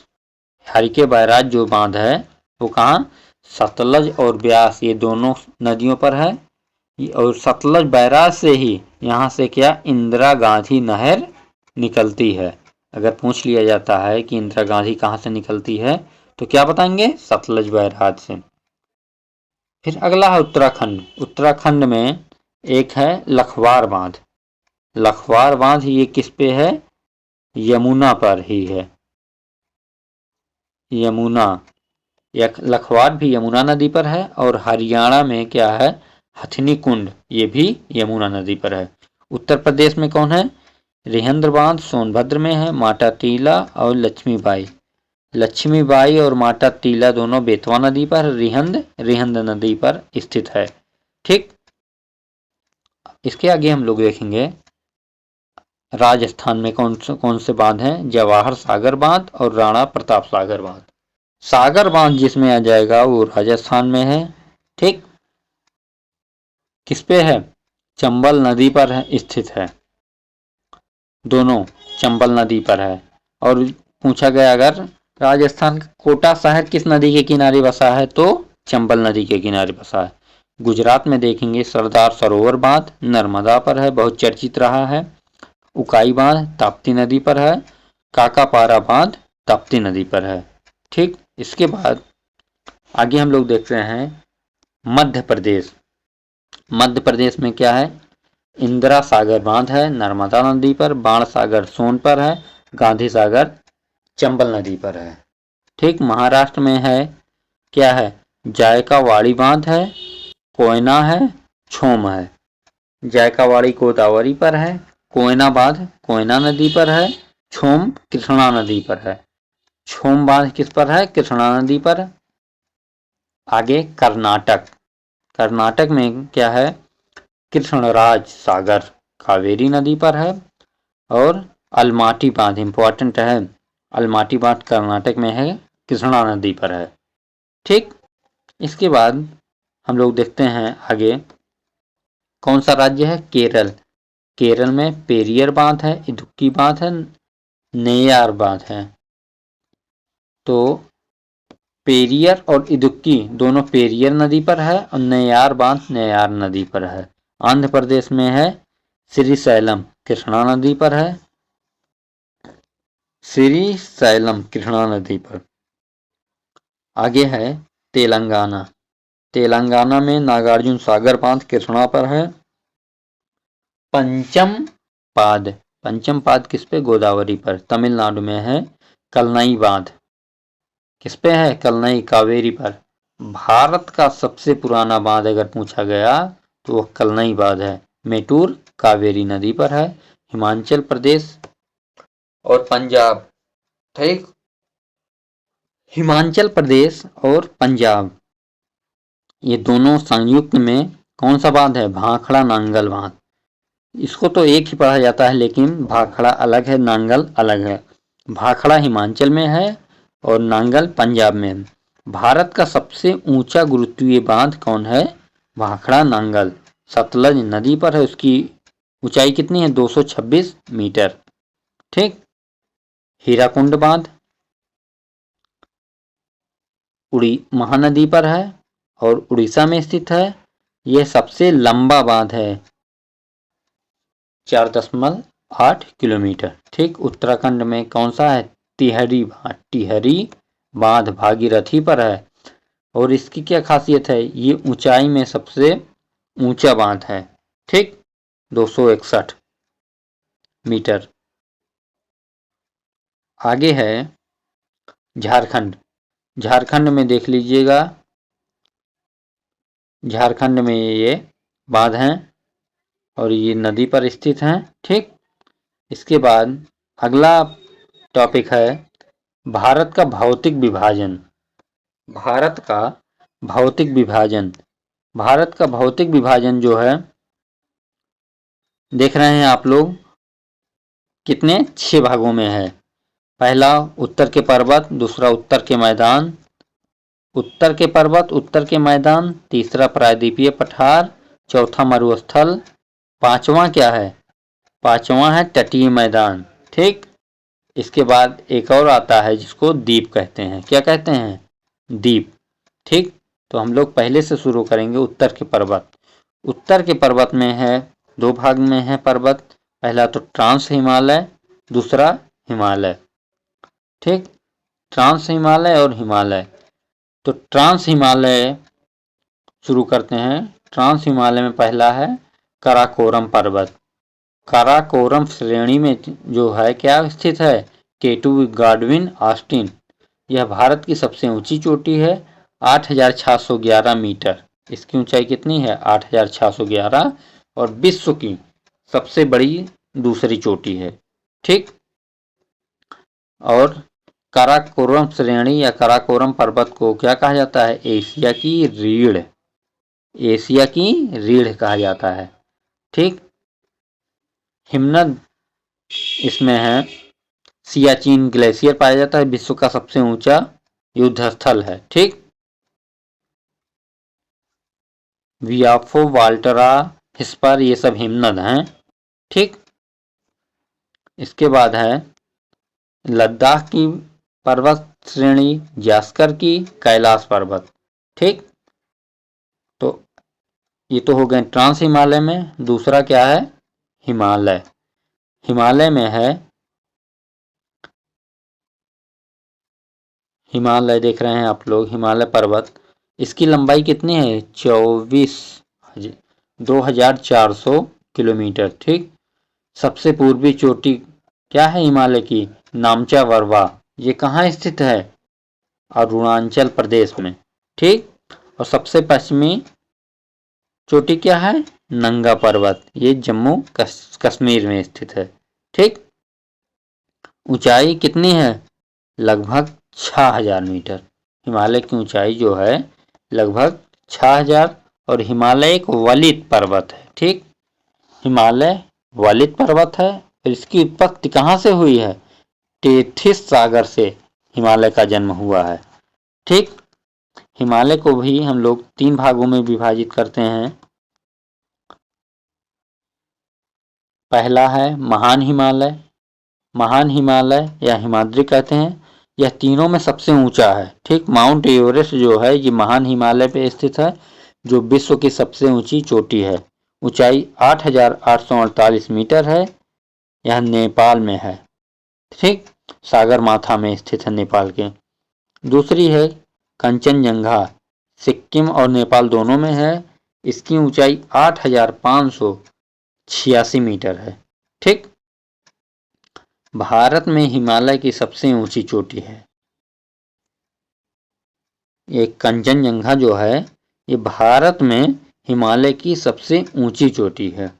हरिके बैराज जो बांध है वो कहाँ? सतलज और ब्यास, ये दोनों नदियों पर है। और सतलज बैराज से ही यहाँ से क्या? इंदिरा गांधी नहर निकलती है। अगर पूछ लिया जाता है कि इंदिरा गांधी कहाँ से निकलती है तो क्या बताएंगे? सतलज बैराज से। फिर अगला है उत्तराखंड। उत्तराखंड में एक है लखवार बांध। लखवार बांध ये किस पे है? यमुना पर ही है। यमुना, लखवार भी यमुना नदी पर है। और हरियाणा में क्या है? हथनी कुंड, ये भी यमुना नदी पर है। उत्तर प्रदेश में कौन है? रिहंद बांध सोनभद्र में है। माटा टीला और लक्ष्मीबाई। लक्ष्मीबाई और माटा टीला दोनों बेतवा नदी पर, रिहंद नदी पर स्थित है। ठीक, इसके आगे हम लोग देखेंगे राजस्थान में कौन से बांध हैं? जवाहर सागर बांध और राणा प्रताप सागर बांध। सागर बांध जिसमें आ जाएगा वो राजस्थान में है। ठीक, किस पे है? चंबल नदी पर है, स्थित है। दोनों चंबल नदी पर है। और पूछा गया अगर राजस्थान का कोटा शहर किस नदी के किनारे बसा है तो चंबल नदी के किनारे बसा है। गुजरात में देखेंगे सरदार सरोवर बांध नर्मदा पर है, बहुत चर्चित रहा है। उकाई बांध ताप्ती नदी पर है। काकापारा बांध ताप्ती नदी पर है। ठीक, इसके बाद आगे हम लोग देख रहे हैं मध्य प्रदेश। मध्य प्रदेश में क्या है? इंदिरा सागर बांध है नर्मदा नदी पर। बाण सागर सोन पर है। गांधी सागर चंबल नदी पर है। ठीक, महाराष्ट्र में है क्या है? जायकावाड़ी बांध है। कोयना है, छोम है। जायकावाड़ी गोदावरी पर है, कोयना बांध कोयना नदी पर है, छोम कृष्णा नदी पर है। छोम बांध किस पर है? कृष्णा नदी पर। आगे कर्नाटक, कर्नाटक में क्या है? कृष्णराज सागर कावेरी नदी पर है। और अलमाटी बांध इंपॉर्टेंट है, अलमाटी बांध कर्नाटक में है, कृष्णा नदी पर है। ठीक, इसके बाद हम लोग देखते हैं आगे कौन सा राज्य है? केरल। केरल में पेरियर बांध है, इदुक्की बांध है, नेयार बांध है। तो पेरियर और इदुक्की दोनों पेरियर नदी पर है और नेयार बांध नेयार नदी पर है। आंध्र प्रदेश में है श्रीशैलम, कृष्णा नदी पर है, श्रीशैलम कृष्णा नदी पर। आगे है तेलंगाना, तेलंगाना में नागार्जुन सागर बांध कृष्णा पर है। पंचम पाद, पंचम पाद किस पे? गोदावरी पर। तमिलनाडु में है कलनई बांध, किस पे है? कलनई कावेरी पर। भारत का सबसे पुराना बांध अगर पूछा गया तो वह कलनई बांध है, मेटूर कावेरी नदी पर है, हिमाचल प्रदेश और पंजाब। ठीक, हिमाचल प्रदेश और पंजाब ये दोनों संयुक्त में कौन सा बांध है? भाखड़ा नांगल बांध। इसको तो एक ही पढ़ा जाता है लेकिन भाखड़ा अलग है, नांगल अलग है। भाखड़ा हिमाचल में है और नांगल पंजाब में। भारत का सबसे ऊंचा गुरुत्वीय बांध कौन है? भाखड़ा नांगल, सतलज नदी पर है। उसकी ऊंचाई कितनी है? 226 मीटर। ठीक, हीराकुंड बांध महानदी पर है और उड़ीसा में स्थित है। यह सबसे लंबा बांध है, 4.8 किलोमीटर। ठीक, उत्तराखंड में कौन सा है? टिहरी बांध, टिहरी बांध भागीरथी पर है। और इसकी क्या खासियत है? ये ऊंचाई में सबसे ऊंचा बांध है। ठीक, 261 मीटर। आगे है झारखंड, झारखंड में देख लीजिएगा, झारखंड में ये बांध हैं और ये नदी पर स्थित हैं। ठीक, इसके बाद अगला टॉपिक है भारत का भौतिक विभाजन। भारत का भौतिक विभाजन, भारत का भौतिक विभाजन जो है देख रहे हैं आप लोग, कितने? 6 भागों में है। पहला उत्तर के पर्वत, दूसरा उत्तर के मैदान, उत्तर के पर्वत, उत्तर के मैदान, तीसरा प्रायद्वीपीय पठार, चौथा मरुस्थल, पांचवा क्या है? पांचवा है तटीय मैदान। ठीक, इसके बाद एक और आता है जिसको द्वीप कहते हैं। क्या कहते हैं? द्वीप। ठीक, तो हम लोग पहले से शुरू करेंगे उत्तर के पर्वत। उत्तर के पर्वत में है, 2 भाग में है पर्वत। पहला तो ट्रांस हिमालय, दूसरा हिमालय। ठीक, ट्रांस हिमालय और हिमालय। तो ट्रांस हिमालय शुरू करते हैं। ट्रांस हिमालय में पहला है काराकोरम पर्वत। काराकोरम श्रेणी में जो है क्या स्थित है? केटू गाडविन ऑस्टिन। यह भारत की सबसे ऊंची चोटी है, 8,611 मीटर। इसकी ऊंचाई कितनी है? 8,611 और विश्व की सबसे बड़ी दूसरी चोटी है। ठीक, और काराकोरम श्रेणी या काराकोरम पर्वत को क्या कहा जाता है? एशिया की रीढ़, एशिया की रीढ़ कहा जाता है। ठीक, हिमनद इसमें है, सियाचिन ग्लेशियर पाया जाता है, विश्व का सबसे ऊंचा युद्ध स्थल है। ठीक, वियाफो, वाल्टरा, हिस्पर ये सब हिमनद हैं। ठीक, इसके बाद है लद्दाख की पर्वत श्रेणी, जास्कर की, कैलाश पर्वत। ठीक, तो ये तो हो गए ट्रांस हिमालय में। दूसरा क्या है? हिमालय। हिमालय में है, हिमालय देख रहे हैं आप लोग, हिमालय पर्वत। इसकी लंबाई कितनी है? 2,400 किलोमीटर। ठीक, सबसे पूर्वी चोटी क्या है हिमालय की? नामचा वरवा। ये कहाँ स्थित है? अरुणाचल प्रदेश में। ठीक, और सबसे पश्चिमी चोटी क्या है? नंगा पर्वत। ये जम्मू कश्मीर में स्थित है। ठीक। ऊंचाई कितनी है? लगभग 6000 मीटर। हिमालय की ऊंचाई जो है लगभग 6000। और हिमालय एक वलित पर्वत है। ठीक। हिमालय वलित पर्वत है और इसकी उत्पत्ति कहाँ से हुई है? टेथिस सागर से हिमालय का जन्म हुआ है। ठीक। हिमालय को भी हम लोग 3 भागों में विभाजित करते हैं। पहला है महान हिमालय। महान हिमालय या हिमाद्री कहते हैं। यह तीनों में सबसे ऊंचा है। ठीक। माउंट एवरेस्ट जो है ये महान हिमालय पे स्थित है, जो विश्व की सबसे ऊंची चोटी है। ऊंचाई 8848 मीटर है। यह नेपाल में है। ठीक। सागरमाथा में स्थित है नेपाल के। दूसरी है कंचनजंगा। सिक्किम और नेपाल दोनों में है। इसकी ऊंचाई 8586 मीटर है। ठीक। भारत में हिमालय की सबसे ऊंची चोटी है। ये कंचनजंगा जो है ये भारत में हिमालय की सबसे ऊंची चोटी है।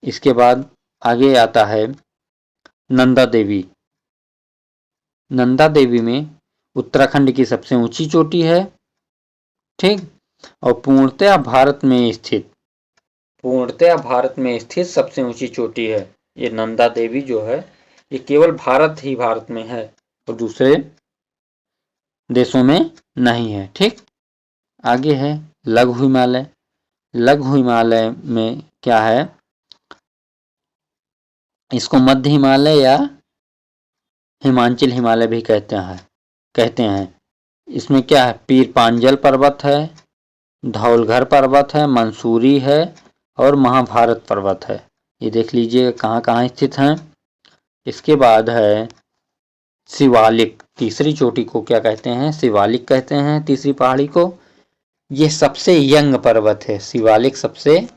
इसके बाद आगे आता है नंदा देवी। नंदा देवी में उत्तराखंड की सबसे ऊंची चोटी है। ठीक। और पूर्णतया भारत में स्थित सबसे ऊंची चोटी है। ये नंदा देवी जो है ये केवल भारत में है और दूसरे देशों में नहीं है। ठीक। आगे है लघु हिमालय। लघु हिमालय में क्या है? इसको मध्य हिमालय या हिमांचल हिमालय भी कहते हैं। इसमें क्या है? पीर पांजल पर्वत है, धौलघर पर्वत है, मंसूरी है और महाभारत पर्वत है। ये देख लीजिए कहाँ कहाँ स्थित हैं। इसके बाद है शिवालिक। तीसरी चोटी को क्या कहते हैं? शिवालिक कहते हैं तीसरी पहाड़ी को। ये सबसे यंग पर्वत है। शिवालिक सबसे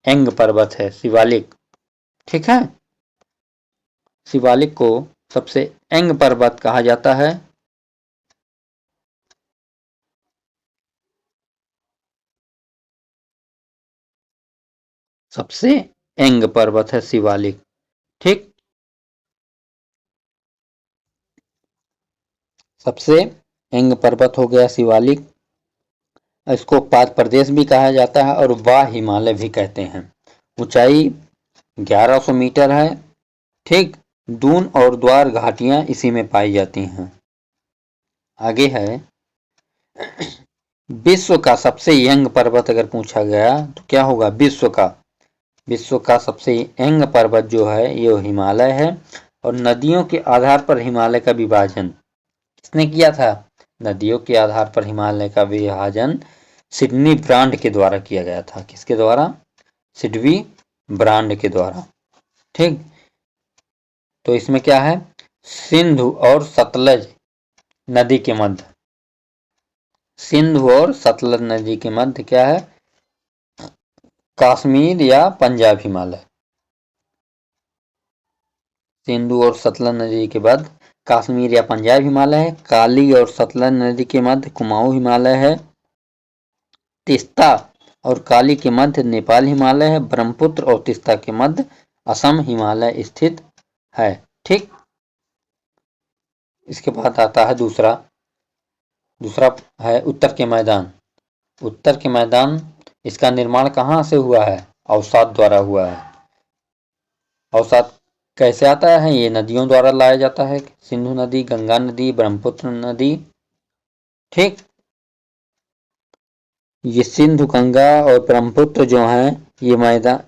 यंग पर्वत है शिवालिक। ठीक है। शिवालिक को सबसे यंग पर्वत कहा जाता है। सबसे यंग पर्वत है शिवालिक। ठीक। सबसे यंग पर्वत हो गया शिवालिक। इसको पाद प्रदेश भी कहा जाता है और वाह हिमालय भी कहते हैं। ऊंचाई 1100 मीटर है। ठीक। दून और द्वार घाटियां इसी में पाई जाती हैं। आगे है विश्व का सबसे यंग पर्वत अगर पूछा गया तो क्या होगा? विश्व का सबसे यंग पर्वत जो है ये हिमालय है। और नदियों के आधार पर हिमालय का विभाजन किसने किया था? नदियों के आधार पर हिमालय का विभाजन सिडनी ब्रांड के द्वारा किया गया था। किसके द्वारा? सिडनी ब्रांड के द्वारा। ठीक। तो इसमें क्या है? सिंधु और सतलज नदी के मध्य, सिंधु और सतलज नदी के मध्य क्या है? कश्मीर या पंजाब हिमालय। सिंधु और सतलज नदी के बाद कश्मीर या पंजाब हिमालय है। काली और सतलज नदी के मध्य कुमाऊं हिमालय है। तिस्ता और काली के मध्य नेपाल हिमालय है। ब्रह्मपुत्र और तिस्ता के मध्य असम हिमालय स्थित है। ठीक। इसके बाद आता है दूसरा है उत्तर के मैदान। उत्तर के मैदान इसका निर्माण कहाँ से हुआ है? अवसाद द्वारा हुआ है। अवसाद कैसे आता है? ये नदियों द्वारा लाया जाता है। सिंधु नदी, गंगा नदी, ब्रह्मपुत्र नदी। ठीक। ये सिंधु, गंगा और ब्रह्मपुत्र जो हैं ये मैदान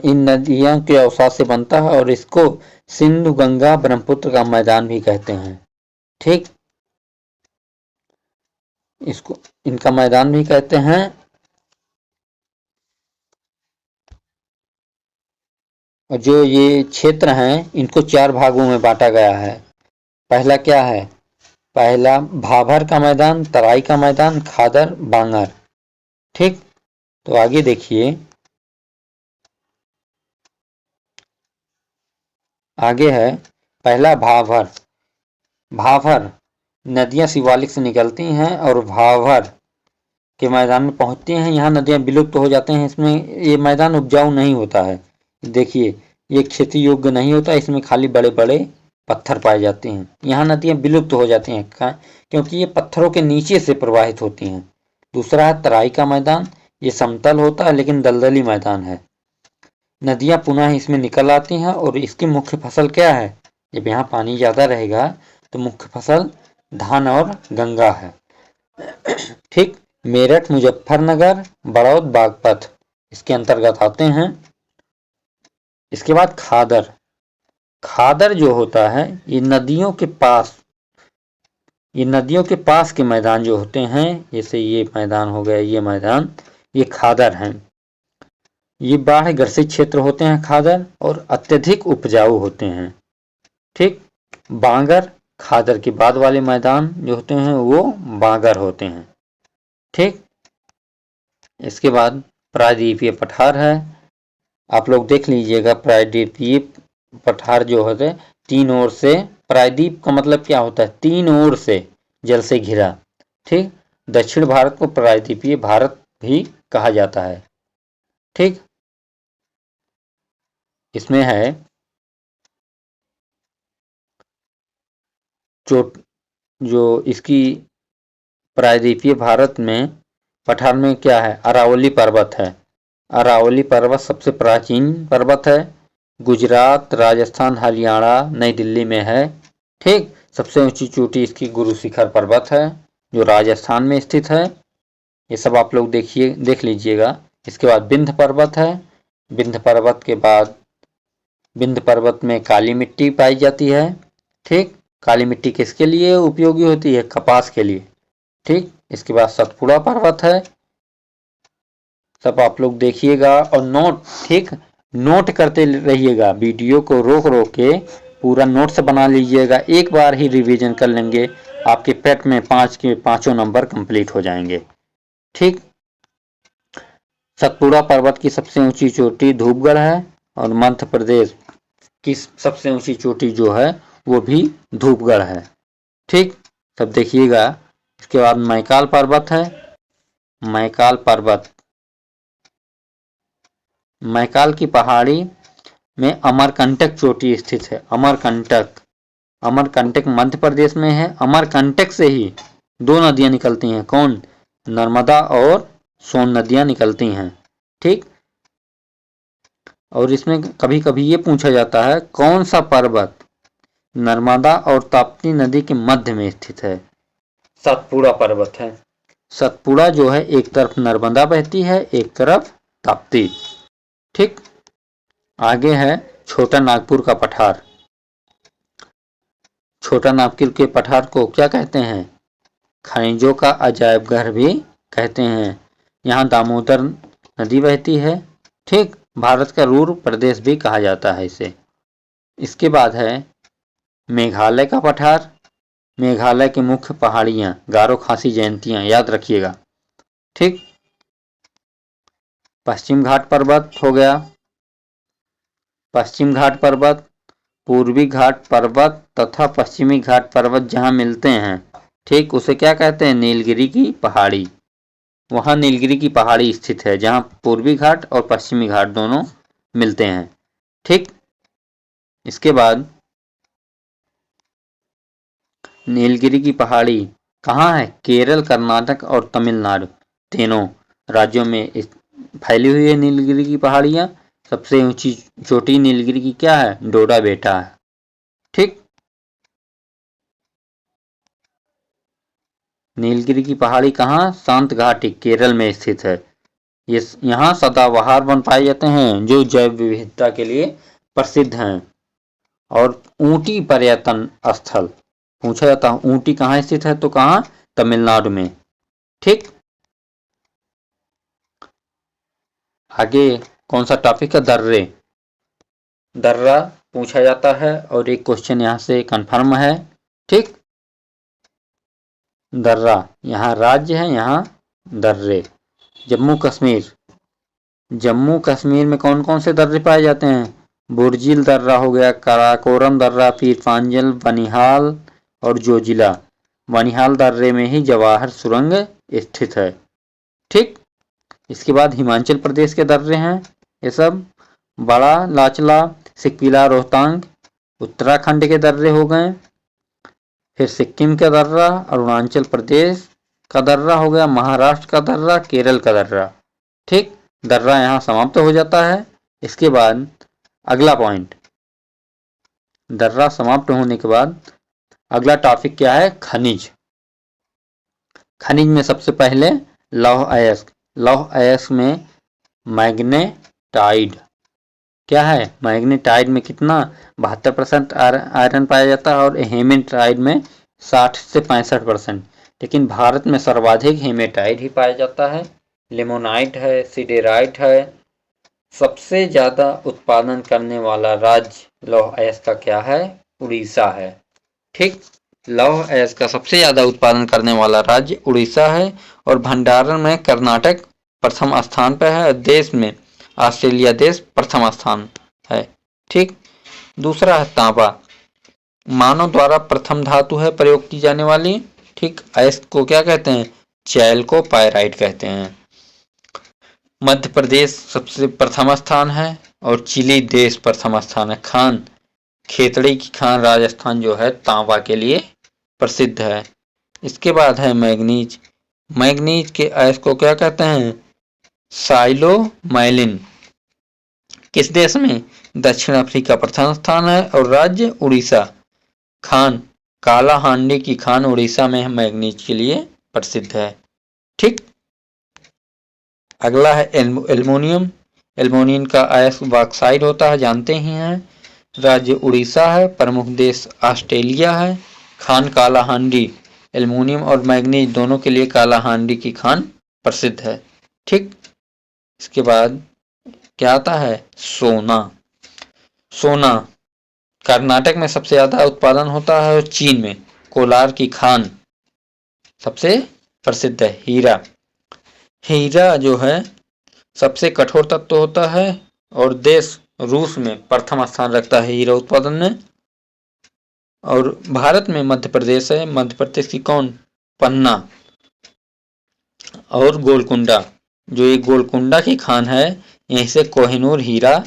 इन नदियों के अवसाद से बनता है और इसको सिंधु गंगा ब्रह्मपुत्र का मैदान भी कहते हैं। ठीक। इसको इनका मैदान भी कहते हैं। और जो ये क्षेत्र हैं इनको 4 भागों में बांटा गया है। पहला क्या है? पहला भाभर का मैदान, तराई का मैदान, खादर, बांगर। ठीक। तो आगे देखिए, आगे है पहला भाभर। भाभर नदियां शिवालिक से निकलती हैं और भाभर के मैदान में पहुंचती हैं, यहाँ नदियाँ विलुप्त हो जाते हैं। इसमें ये मैदान उपजाऊ नहीं होता है। देखिए ये खेती योग्य नहीं होता, इसमें खाली बड़े बड़े पत्थर पाए जाते हैं। यहाँ नदियाँ विलुप्त हो जाती हैं क्योंकि ये पत्थरों के नीचे से प्रवाहित होती हैं। दूसरा है तराई का मैदान, ये समतल होता है लेकिन दलदली मैदान है। नदियाँ पुनः इसमें निकल आती हैं और इसकी मुख्य फसल क्या है? जब यहाँ पानी ज़्यादा रहेगा तो मुख्य फसल धान और गंगा है। ठीक, मेरठ, मुजफ्फरनगर, बड़ौद, बागपत इसके अंतर्गत आते हैं। इसके बाद खादर। खादर जो होता है ये नदियों के पास के मैदान जो होते हैं, जैसे ये मैदान हो गया, ये मैदान, ये खादर हैं। ये बाढ़ ग्रसित क्षेत्र होते हैं खादर, और अत्यधिक उपजाऊ होते हैं। ठीक, बांगर, खादर के बाद वाले मैदान जो होते हैं वो बांगर होते हैं। ठीक, इसके बाद प्रायद्वीपीय पठार है। आप लोग देख लीजिएगा, प्रायद्वीपीय पठार जो होते हैं तीन ओर से, प्रायद्वीप का मतलब क्या होता है? तीन ओर से जल से घिरा। ठीक, दक्षिण भारत को प्रायद्वीपीय भारत भी कहा जाता है। ठीक, इसमें है जो इसकी प्रायद्वीपीय भारत में पठार में क्या है? अरावली पर्वत है। अरावली पर्वत सबसे प्राचीन पर्वत है। गुजरात, राजस्थान, हरियाणा, नई दिल्ली में है। ठीक, सबसे ऊंची चोटी इसकी गुरु शिखर पर्वत है जो राजस्थान में स्थित है। ये सब आप लोग देख लीजिएगा। इसके बाद विंध्य पर्वत है। विंध्य पर्वत के बाद, विंध्य पर्वत में काली मिट्टी पाई जाती है। ठीक, काली मिट्टी किसके लिए उपयोगी होती है? कपास के लिए। ठीक, इसके बाद सतपुड़ा पर्वत है। सब आप लोग देखिएगा और नोट करते रहिएगा। वीडियो को रोक के पूरा नोट्स बना लीजिएगा। एक बार ही रिवीजन कर लेंगे, आपके पेट में 5 के 5 नंबर कंप्लीट हो जाएंगे। ठीक, सतपुड़ा पर्वत की सबसे ऊंची चोटी धूपगढ़ है, और मध्य प्रदेश की सबसे ऊंची चोटी जो है वो भी धूपगढ़ है। ठीक, सब देखिएगा। इसके बाद मैकाल पर्वत है। मैकाल पर्वत, मैकाल की पहाड़ी में अमरकंटक चोटी स्थित है। अमरकंटक मध्य प्रदेश में है। अमरकंटक से ही 2 नदियां निकलती हैं। कौन? नर्मदा और सोन नदियां निकलती हैं। ठीक, और इसमें कभी कभी ये पूछा जाता है कौन सा पर्वत नर्मदा और ताप्ती नदी के मध्य में स्थित है? सतपुड़ा पर्वत है। सतपुड़ा जो है, एक तरफ नर्मदा बहती है, एक तरफ ताप्ती। ठीक, आगे है छोटा नागपुर का पठार। छोटा नागपुर के पठार को क्या कहते हैं? खनिजों का अजायब घर भी कहते हैं। यहाँ दामोदर नदी बहती है। ठीक, भारत का रूर प्रदेश भी कहा जाता है इसे। इसके बाद है मेघालय का पठार। मेघालय की मुख्य पहाड़ियां गारो, खासी, जयंतियां, याद रखिएगा। ठीक, पश्चिम घाट पर्वत हो गया। पश्चिम घाट पर्वत, पूर्वी घाट पर्वत तथा पश्चिमी घाट पर्वत जहां मिलते हैं, ठीक, उसे क्या कहते हैं? नीलगिरी की पहाड़ी। वहां नीलगिरी की पहाड़ी स्थित है जहां पूर्वी घाट और पश्चिमी घाट दोनों मिलते हैं। ठीक, इसके बाद नीलगिरी की पहाड़ी कहाँ है? केरल, कर्नाटक और तमिलनाडु तीनों राज्यों में फैली हुई है नीलगिरी की पहाड़ियां। सबसे ऊंची चोटी नीलगिरी की क्या है? डोडा बेटा है। ठीक, नीलगिरी की पहाड़ी कहाँ? शांत घाटी, केरल में स्थित है। ये यहाँ सदाबहार वन पाए जाते हैं जो जैव विविधता के लिए प्रसिद्ध हैं। और ऊटी पर्यटन स्थल पूछा जाता है, ऊटी कहाँ स्थित है? तो कहाँ? तमिलनाडु में। ठीक, आगे कौन सा टॉपिक है? दर्रे। दर्रा पूछा जाता है और एक क्वेश्चन यहाँ से कंफर्म है। ठीक, दर्रा यहाँ राज्य है, यहाँ दर्रे। जम्मू कश्मीर, जम्मू कश्मीर में कौन कौन से दर्रे पाए जाते हैं? बुर्जिल दर्रा हो गया, काराकोरम दर्रा, पीर पांजल, बनिहाल और जोजिला। बनिहाल दर्रे में ही जवाहर सुरंग स्थित है। ठीक। इसके बाद हिमाचल प्रदेश के दर्रे हैं ये सब, बड़ा लाचला, सिकविला, रोहतांग, उत्तराखंड के दर्रे हो गए। फिर सिक्किम का दर्रा, अरुणाचल प्रदेश का दर्रा हो गया, महाराष्ट्र का दर्रा, केरल का दर्रा। ठीक, दर्रा यहाँ समाप्त हो जाता है। इसके बाद अगला पॉइंट, दर्रा समाप्त होने के बाद अगला टॉपिक क्या है, खनिज। खनिज में सबसे पहले लौह अयस्क। लौह अयस्क में मैग्नेटाइड क्या है, मैग्नेटाइड में कितना 72% आयरन पाया जाता है और हेमेटाइड में 60 से 65%। लेकिन भारत में सर्वाधिक हेमेटाइड ही पाया जाता है। लिमोनाइट है, सिडेराइट है। सबसे ज़्यादा उत्पादन करने वाला राज्य लौह अयस्क का क्या है, उड़ीसा है। ठीक, लौह अयस्क का सबसे ज़्यादा उत्पादन करने वाला राज्य उड़ीसा है और भंडारण में कर्नाटक प्रथम स्थान पर है। देश में ऑस्ट्रेलिया देश प्रथम स्थान है। ठीक, दूसरा है तांबा, मानव द्वारा प्रथम धातु है प्रयोग की जाने वाली। ठीक, अयस्क को क्या कहते हैं, चैल को पायराइट कहते हैं। मध्य प्रदेश सबसे प्रथम स्थान है और चिली देश प्रथम स्थान है। खान, खेतड़ी की खान राजस्थान जो है तांबा के लिए प्रसिद्ध है। इसके बाद है मैग्नीज। मैग्नीज के अयस्क को क्या कहते हैं, साइलोमाइलिन। किस देश में, दक्षिण अफ्रीका प्रथम स्थान है और राज्य उड़ीसा। खान, काला हांडी की खान उड़ीसा में मैग्नीज के लिए प्रसिद्ध है। ठीक, अगला है एल्युमिनियम। एल्युमिनियम का अयस्क बॉक्साइड होता है, जानते ही हैं। राज्य उड़ीसा है, प्रमुख देश ऑस्ट्रेलिया है। खान काला हांडी, एल्युमिनियम और मैग्नीज दोनों के लिए काला हांडी की खान प्रसिद्ध है। ठीक, इसके बाद क्या आता है, सोना। सोना कर्नाटक में सबसे ज्यादा उत्पादन होता है और चीन में कोलार की खान सबसे प्रसिद्ध है। हीरा, हीरा जो है सबसे कठोर तत्व होता है और देश रूस में प्रथम स्थान रखता है हीरा उत्पादन में। और भारत में मध्य प्रदेश है, मध्य प्रदेश की कौन, पन्ना और गोलकुंडा। जो ये गोलकुंडा की खान है यहीं से कोहिनूर हीरा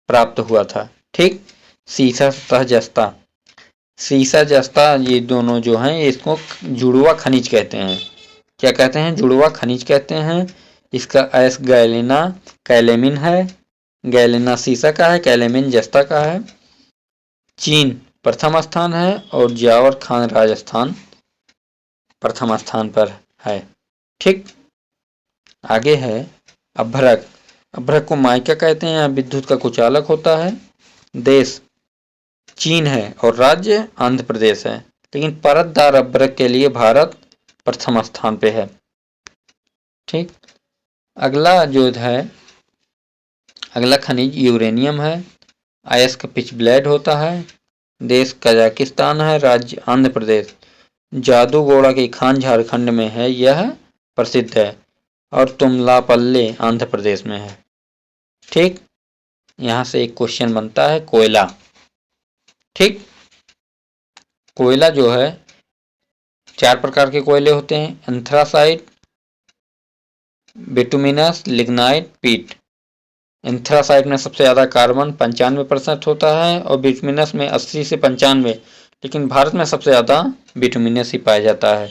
प्राप्त हुआ था। ठीक, सीसा तथा जस्ता, सीसा जस्ता ये दोनों जो हैं इसको जुड़वा खनिज कहते हैं। क्या कहते हैं, जुड़वा खनिज कहते हैं। इसका अयस्क गैलेना कैलेमिन है। गैलेना सीसा का है, कैलेमिन जस्ता का है। चीन प्रथम स्थान है और जावर खान राजस्थान प्रथम स्थान पर है। ठीक, आगे है अभ्रक। अभ्रक को माइका कहते हैं, विद्युत का कुचालक होता है। देश चीन है और राज्य आंध्र प्रदेश है। लेकिन परतदार अभ्रक के लिए भारत प्रथम स्थान पे है। ठीक, अगला जो है, अगला खनिज यूरेनियम है। अयस्क पिच ब्लेड होता है। देश कजाकिस्तान है, राज्य आंध्र प्रदेश। जादूगोड़ा की खान झारखंड में है, यह प्रसिद्ध है। और तुमलापल्ले आंध्र प्रदेश में है। ठीक, यहां से एक क्वेश्चन बनता है, कोयला। ठीक, कोयला जो है 4 प्रकार के कोयले होते हैं, एंथ्रासाइट, बिटुमिनस, लिग्नाइट, पीट। एंथ्रासाइट में सबसे ज़्यादा कार्बन 95% होता है और बिटुमिनस में 80 से 95। लेकिन भारत में सबसे ज़्यादा बिटुमिनस ही पाया जाता है।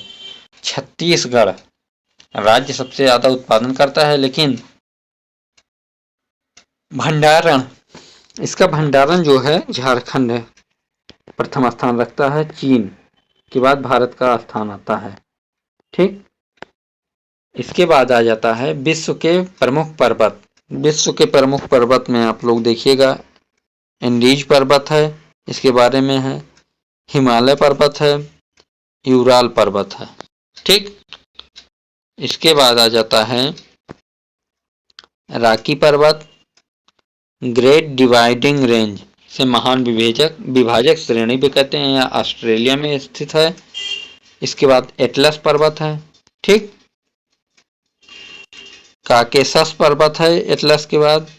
छत्तीसगढ़ राज्य सबसे ज़्यादा उत्पादन करता है, लेकिन भंडारण, इसका भंडारण जो है झारखंड है प्रथम स्थान रखता है। चीन के बाद भारत का स्थान आता है। ठीक, इसके बाद आ जाता है विश्व के प्रमुख पर्वत। विश्व के प्रमुख पर्वत में आप लोग देखिएगा, एंडीज पर्वत है, इसके बारे में है। हिमालय पर्वत है, यूराल पर्वत है। ठीक, इसके बाद आ जाता है रॉकी पर्वत, ग्रेट डिवाइडिंग रेंज से महान विभाजक श्रेणी भी कहते हैं, या ऑस्ट्रेलिया में स्थित है। इसके बाद एटलस पर्वत है। ठीक, काकेशस पर्वत है एटलस के बाद।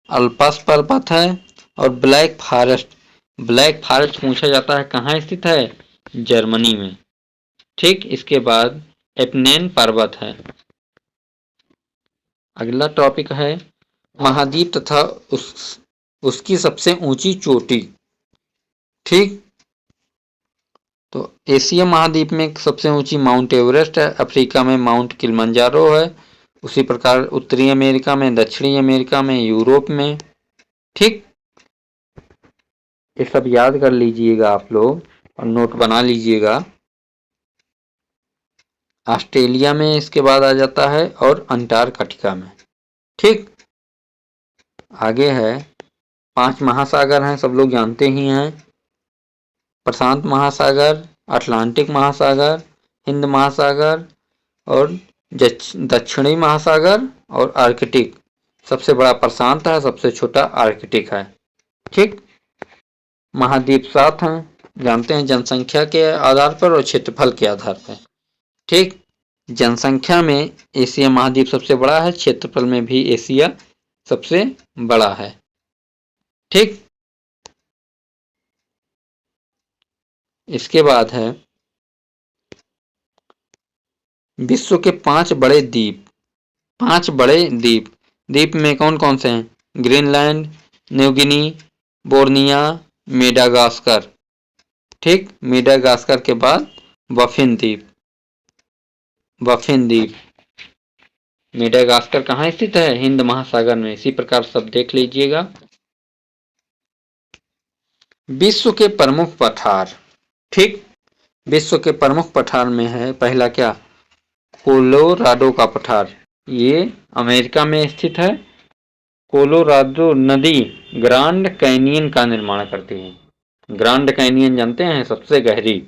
अल्पस पर्वत है और ब्लैक फॉरेस्ट। ब्लैक फॉरेस्ट पूछा जाता है कहाँ स्थित है, जर्मनी में। ठीक, इसके बाद एपनेन पर्वत है। अगला टॉपिक है महाद्वीप तथा उसकी सबसे ऊंची चोटी। ठीक, तो एशिया महाद्वीप में सबसे ऊंची माउंट एवरेस्ट है, अफ्रीका में माउंट किलिमंजारो है, उसी प्रकार उत्तरी अमेरिका में, दक्षिणी अमेरिका में, यूरोप में। ठीक, ये सब याद कर लीजिएगा आप लोग और नोट बना लीजिएगा। ऑस्ट्रेलिया में इसके बाद आ जाता है और अंटार्कटिका में। ठीक, आगे है 5 महासागर हैं, सब लोग जानते ही हैं। प्रशांत महासागर, अटलांटिक महासागर, हिंद महासागर और दक्षिणी महासागर और आर्कटिक। सबसे बड़ा प्रशांत है, सबसे छोटा आर्कटिक है। ठीक, महाद्वीप 7 हैं, जानते हैं, जनसंख्या के आधार पर और क्षेत्रफल के आधार पर। ठीक, जनसंख्या में एशिया महाद्वीप सबसे बड़ा है, क्षेत्रफल में भी एशिया सबसे बड़ा है। ठीक, इसके बाद है विश्व के 5 बड़े द्वीप। 5 बड़े द्वीप, द्वीप में कौन कौन से हैं? Greenland, New Guinea, Borneo, Madagascar. ठीक, मेडागास्कर के बाद बफिन द्वीप। बफिन द्वीप, मेडागास्कर कहाँ स्थित है? हिंद महासागर में। इसी प्रकार सब देख लीजिएगा। विश्व के प्रमुख पठार। ठीक, विश्व के प्रमुख पठार में है पहला क्या? कोलोराडो का पठार, ये अमेरिका में स्थित है। कोलोराडो नदी ग्रांड कैनियन का निर्माण करती है। ग्रांड कैनियन जानते हैं, सबसे गहरी।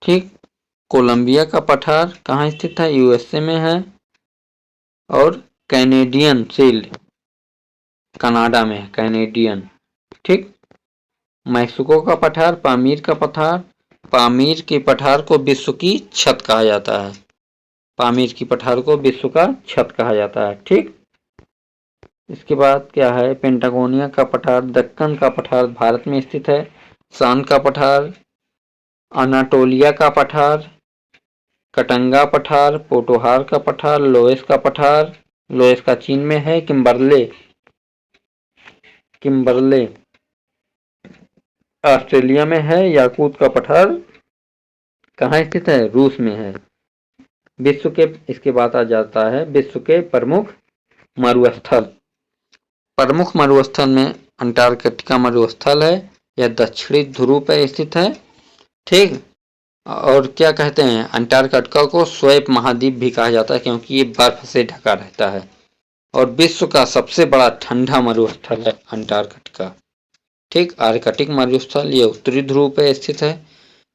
ठीक, कोलंबिया का पठार कहाँ स्थित है? यूएसए में है। और कैनेडियन शील्ड कनाडा में है, कैनेडियन। ठीक, मैक्सिको का पठार, पामीर का पठार, पामीर के पठार को विश्व की छत कहा जाता है। पामीर की पठार को विश्व का छत कहा जाता है। ठीक, इसके बाद क्या है? पेंटागोनिया का पठार, दक्कन का पठार भारत में स्थित है। शान का पठार, अनाटोलिया का पठार, कटंगा पठार, पोटोहार का पठार, लोएस का पठार, लोएस का चीन में है। किम्बरले, किम्बरले ऑस्ट्रेलिया में है। याकूत का पठार कहाँ स्थित है? रूस में है। विश्व के, इसके बाद आ जाता है विश्व के प्रमुख मरुस्थल। प्रमुख मरुस्थल में अंटार्कटिका मरुस्थल है, यह दक्षिणी ध्रुव पर स्थित है। ठीक, और क्या कहते हैं? अंटार्कटिका को श्वेत महाद्वीप भी कहा जाता है क्योंकि ये बर्फ से ढका रहता है। और विश्व का सबसे बड़ा ठंडा मरुस्थल है अंटार्कटिका। ठीक, आर्कटिक मरुस्थल ये उत्तरी ध्रुव पर स्थित है।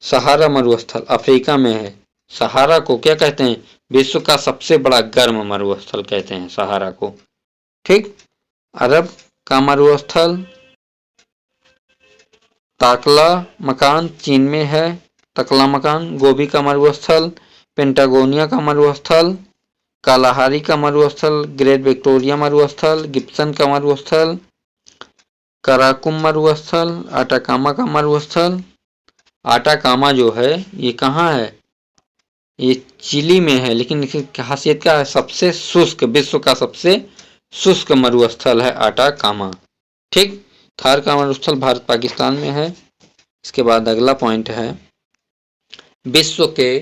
सहारा मरुस्थल अफ्रीका में है। सहारा को क्या कहते हैं? विश्व का सबसे बड़ा गर्म मरुस्थल कहते हैं सहारा को। ठीक, अरब का मरुस्थल ताकला मकान चीन में है। तकला मकान। गोबी का मरुस्थल, पेंटागोनिया का मरुस्थल, कालाहारी का मरुस्थल, ग्रेट विक्टोरिया मरुस्थल, गिब्सन का मरुस्थल, कराकुम मरुस्थल, आटाकामा का मरुस्थल। आटाकामा जो है ये कहाँ है? ये चिली में है, लेकिन इसकी खासियत क्या है? सबसे शुष्क, विश्व का सबसे शुष्क मरुस्थल है आटाकामा। ठीक, थार का मरुस्थल भारत पाकिस्तान में है। इसके बाद अगला पॉइंट है विश्व के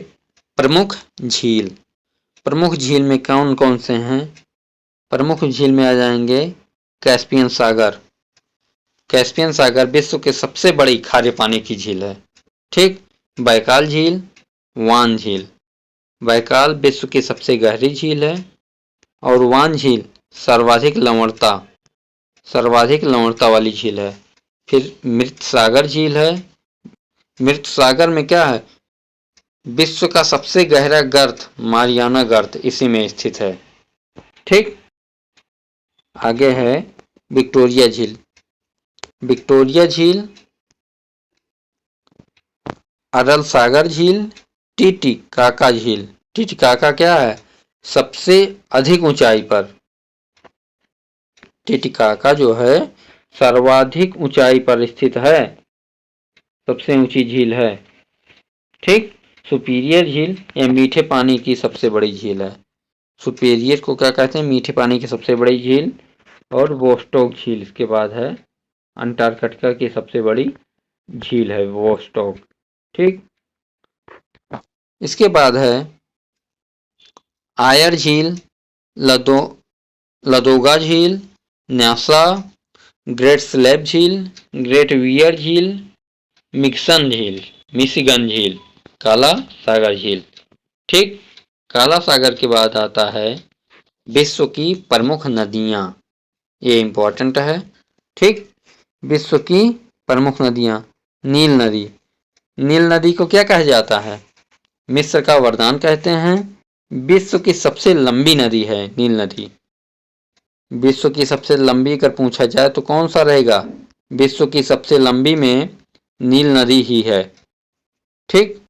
प्रमुख झील। प्रमुख झील में कौन कौन से हैं? प्रमुख झील में आ जाएंगे कैस्पियन सागर। कैस्पियन सागर विश्व के सबसे बड़ी खारे पानी की झील है। ठीक, बैकाल झील, वान झील। बैकाल विश्व की सबसे गहरी झील है और वान झील सर्वाधिक लवणता वाली झील है। फिर मृत सागर झील है। मृत सागर में क्या है? विश्व का सबसे गहरा गर्त मारियाना गर्त इसी में स्थित है। ठीक, आगे है विक्टोरिया झील। विक्टोरिया झील, अरल सागर झील, टीटीकाका झील। टीटीकाका क्या है? सबसे अधिक ऊंचाई पर। टीटीकाका जो है सर्वाधिक ऊंचाई पर स्थित है, सबसे ऊंची झील है। ठीक, सुपीरियर झील या मीठे पानी की सबसे बड़ी झील है। सुपीरियर को क्या कहते हैं? मीठे पानी की सबसे बड़ी झील। और वोस्टोक झील इसके बाद है। अंटार्कटिका की सबसे बड़ी झील है वोस्टोक। ठीक, इसके बाद है आयर झील, लदोगा झील, न्यासा, ग्रेट स्लैब झील, ग्रेट वियर झील, मिक्सन झील, मिशिगन झील, काला सागर झील। ठीक, काला सागर के बाद आता है विश्व की प्रमुख नदियां। ये इंपॉर्टेंट है। ठीक, विश्व की प्रमुख नदियां। नील नदी। नील नदी को क्या कहा जाता है? मिस्र का वरदान कहते हैं। विश्व की सबसे लंबी नदी है नील नदी। विश्व की सबसे लंबी अगर पूछा जाए तो कौन सा रहेगा? विश्व की सबसे लंबी में नील नदी ही है। ठीक,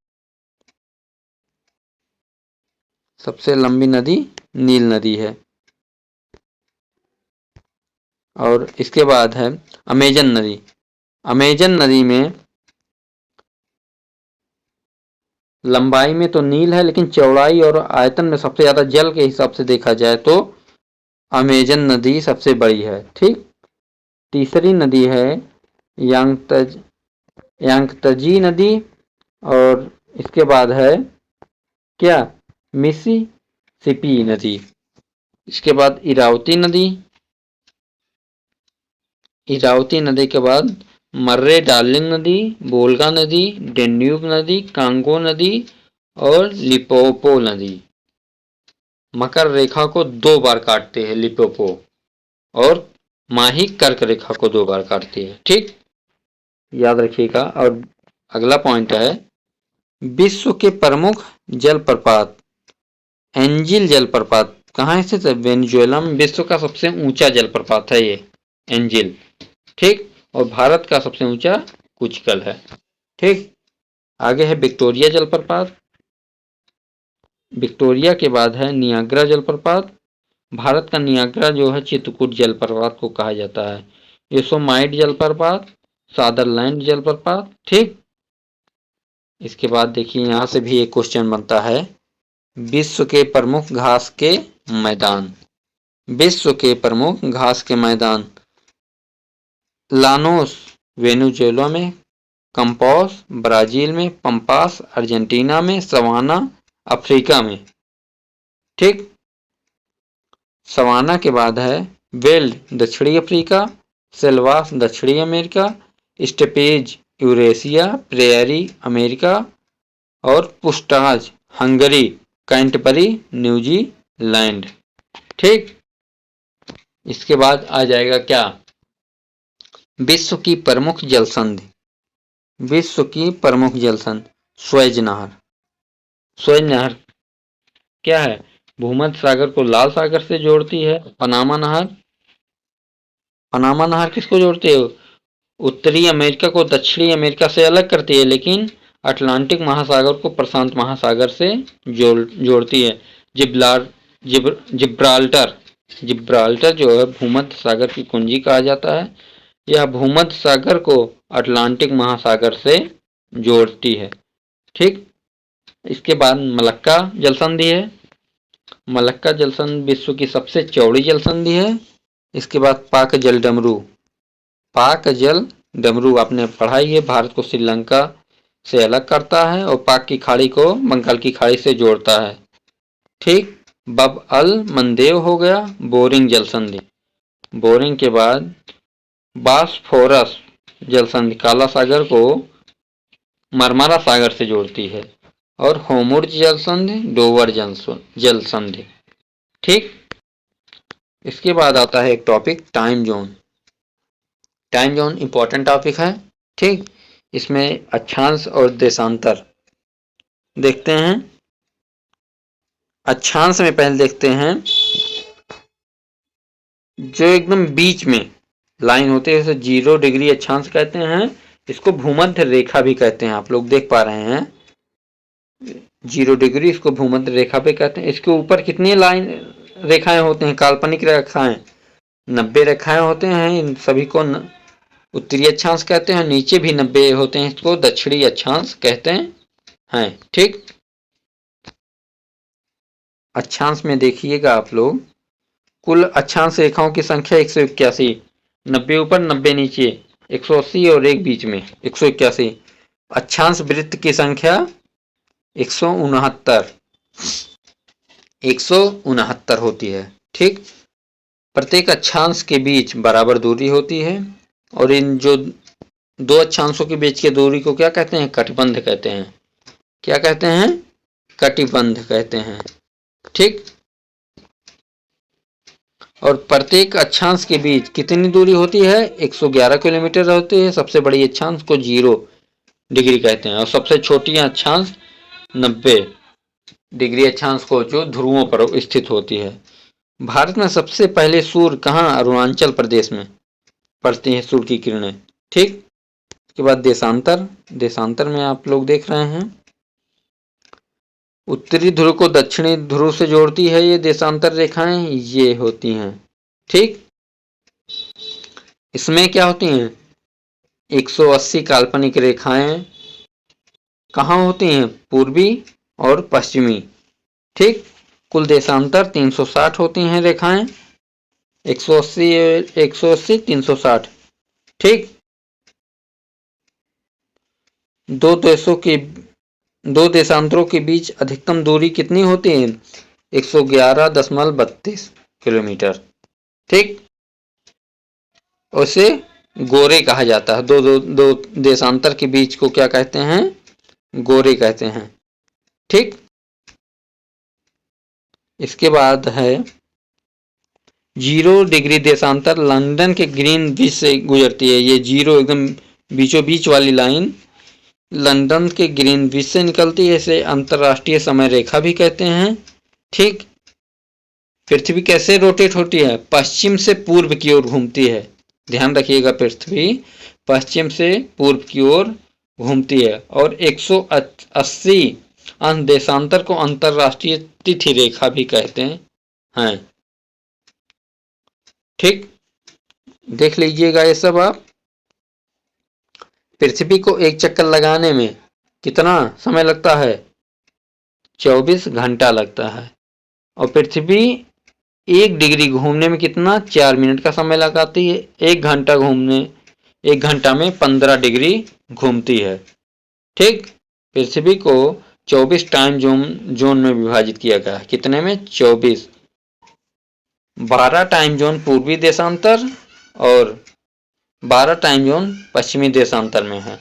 सबसे लंबी नदी नील नदी है। और इसके बाद है अमेजन नदी। अमेजन नदी में लंबाई में तो नील है, लेकिन चौड़ाई और आयतन में सबसे ज्यादा जल के हिसाब से देखा जाए तो अमेजन नदी सबसे बड़ी है। ठीक, तीसरी नदी है यांगत्जे नदी। और इसके बाद है क्या? मिसिसिपी नदी। इसके बाद इरावती नदी। इरावती नदी के बाद मर्रे डार्लिंग नदी, वोल्गा नदी, डेन्यूब नदी, कांगो नदी और लिपोपो नदी। मकर रेखा को 2 बार काटते हैं लिपोपो, और माही कर्क रेखा को 2 बार काटती है। ठीक, याद रखिएगा। और अगला पॉइंट है विश्व के प्रमुख जलप्रपात। एंजिल जलप्रपात कहाँ स्थित है? वेनेजुएला में विश्व का सबसे ऊंचा जलप्रपात है ये एंजिल। ठीक, और भारत का सबसे ऊंचा कुचकल है। ठीक, आगे है विक्टोरिया जलप्रपात। विक्टोरिया के बाद है नियाग्रा जलप्रपात। भारत का नियाग्रा जो है चित्रकूट जलप्रपात को कहा जाता है। योसेमाइट जलप्रपात, सादरलैंड जलप्रपात। ठीक, इसके बाद देखिए यहां से भी एक क्वेश्चन बनता है। विश्व के प्रमुख घास के मैदान। विश्व के प्रमुख घास के मैदान। लानोस वेनेजुएला में, कंपास ब्राजील में, पंपास अर्जेंटीना में, सवाना अफ्रीका में। ठीक, सवाना के बाद है वेल्ड दक्षिणी अफ्रीका, सेल्वास दक्षिणी America, steppage Eurasia, prairie America और पुस्टाज हंगरी, कैंटबरी न्यूजीलैंड। ठीक, इसके बाद आ जाएगा क्या? विश्व की प्रमुख जल संधि। विश्व की प्रमुख जल संधि स्वेज नहर। स्वेज नहर क्या है? भूमध्य सागर को लाल सागर से जोड़ती है। पनामा नहर। पनामा नहर किसको जोड़ती है? उत्तरी अमेरिका को दक्षिणी अमेरिका से अलग करती है, लेकिन अटलांटिक महासागर को प्रशांत महासागर से जोड़ती है। जिब्राल्टर जिब्राल्टर जो है भूमध्य सागर की कुंजी कहा जाता है। यह भूमध्य सागर को अटलांटिक महासागर से जोड़ती है। ठीक, इसके बाद मलक्का जलसंधि है। मलक्का जलसंधि विश्व की सबसे चौड़ी जलसंधि है। इसके बाद पाक जल डमरू। पाक जल डमरू आपने पढ़ाई है, भारत को श्रीलंका से अलग करता है और पाक की खाड़ी को बंगाल की खाड़ी से जोड़ता है। ठीक, बब अल मंदेव हो गया बोरिंग जलसंधि। बोरिंग के बाद बासफोरस जलसंधि काला सागर को मरमरा सागर से जोड़ती है। और होमुर्ज जलसंधि डोवर जलसंधि। ठीक, इसके बाद आता है एक topic time zone. Time zone important topic है। ठीक, इसमें अक्षांश और देशांतर देखते हैं। अक्षांश में पहले देखते हैं जो एकदम बीच में लाइन होती है, जैसे 0 डिग्री अक्षांश कहते हैं। इसको भूमध्य रेखा भी कहते हैं। आप लोग देख पा रहे हैं 0 डिग्री, इसको भूमध्य रेखा भी कहते हैं। इसके ऊपर कितनी लाइन रेखाएं होते हैं? काल्पनिक रेखाएं 90 रेखाएं होते हैं। इन सभी को उत्तरी अक्षांश कहते हैं। नीचे भी 90 होते हैं, इसको दक्षिणी अक्षांश कहते हैं। ठीक, अक्षांश में देखिएगा आप लोग, कुल अक्षांश रेखाओं की संख्या 181, 90 ऊपर 90 नीचे, 180 और एक बीच में 181। अक्षांश वृत्त की संख्या 169 होती है। ठीक, प्रत्येक अक्षांश के बीच बराबर दूरी होती है और इन जो दो अक्षांशों के बीच की दूरी को क्या कहते हैं? कटिबंध कहते हैं। क्या कहते हैं? कटिबंध कहते हैं। ठीक, और प्रत्येक अक्षांश के बीच कितनी दूरी होती है? 111 किलोमीटर होती है। सबसे बड़ी अक्षांश को 0 डिग्री कहते हैं और सबसे छोटी अक्षांश 90 डिग्री अक्षांश को जो ध्रुवों पर स्थित होती है। भारत में सबसे पहले सूर्य कहाँ? अरुणाचल प्रदेश में पड़ती हैं सूर्य की किरणें। ठीक, उसके बाद देशांतर, देशांतर में आप लोग देख रहे हैं उत्तरी ध्रुव को दक्षिणी ध्रुव से जोड़ती है ये देशांतर रेखाएं, ये होती हैं। ठीक, इसमें क्या होती हैं? 180 काल्पनिक रेखाएं कहाँ होती हैं? पूर्वी और पश्चिमी। ठीक, कुल देशांतर 360 होती हैं रेखाएं, 180 360। ठीक, दो देशांतरों के बीच अधिकतम दूरी कितनी होती है? 111.32 किलोमीटर। ठीक, उसे गोरे कहा जाता है। दो देशांतर के बीच को क्या कहते हैं? गोरे कहते हैं। ठीक, इसके बाद है 0 डिग्री देशांतर लंदन के ग्रीनविच से गुजरती है। ये 0 एकदम बीचों बीच वाली लाइन लंदन के ग्रीनविच से निकलती है। इसे अंतरराष्ट्रीय समय रेखा भी कहते हैं। ठीक, पृथ्वी कैसे रोटेट होती है? पश्चिम से पूर्व की ओर घूमती है। ध्यान रखिएगा, पृथ्वी पश्चिम से पूर्व की ओर घूमती है और 180 अंश देशांतर को अंतरराष्ट्रीय तिथि रेखा भी कहते हैं। ठीक, देख लीजिएगा ये सब आप। पृथ्वी को एक चक्कर लगाने में कितना समय लगता है? 24 घंटा लगता है और पृथ्वी 1 डिग्री घूमने में कितना? 4 मिनट का समय लगाती है। 1 घंटा में 15 डिग्री घूमती है। ठीक, पृथ्वी को 24 टाइम जोन में विभाजित किया गया है। कितने में? 24। 12 टाइम जोन पूर्वी देशांतर और 12 टाइम जोन पश्चिमी देशांतर में है।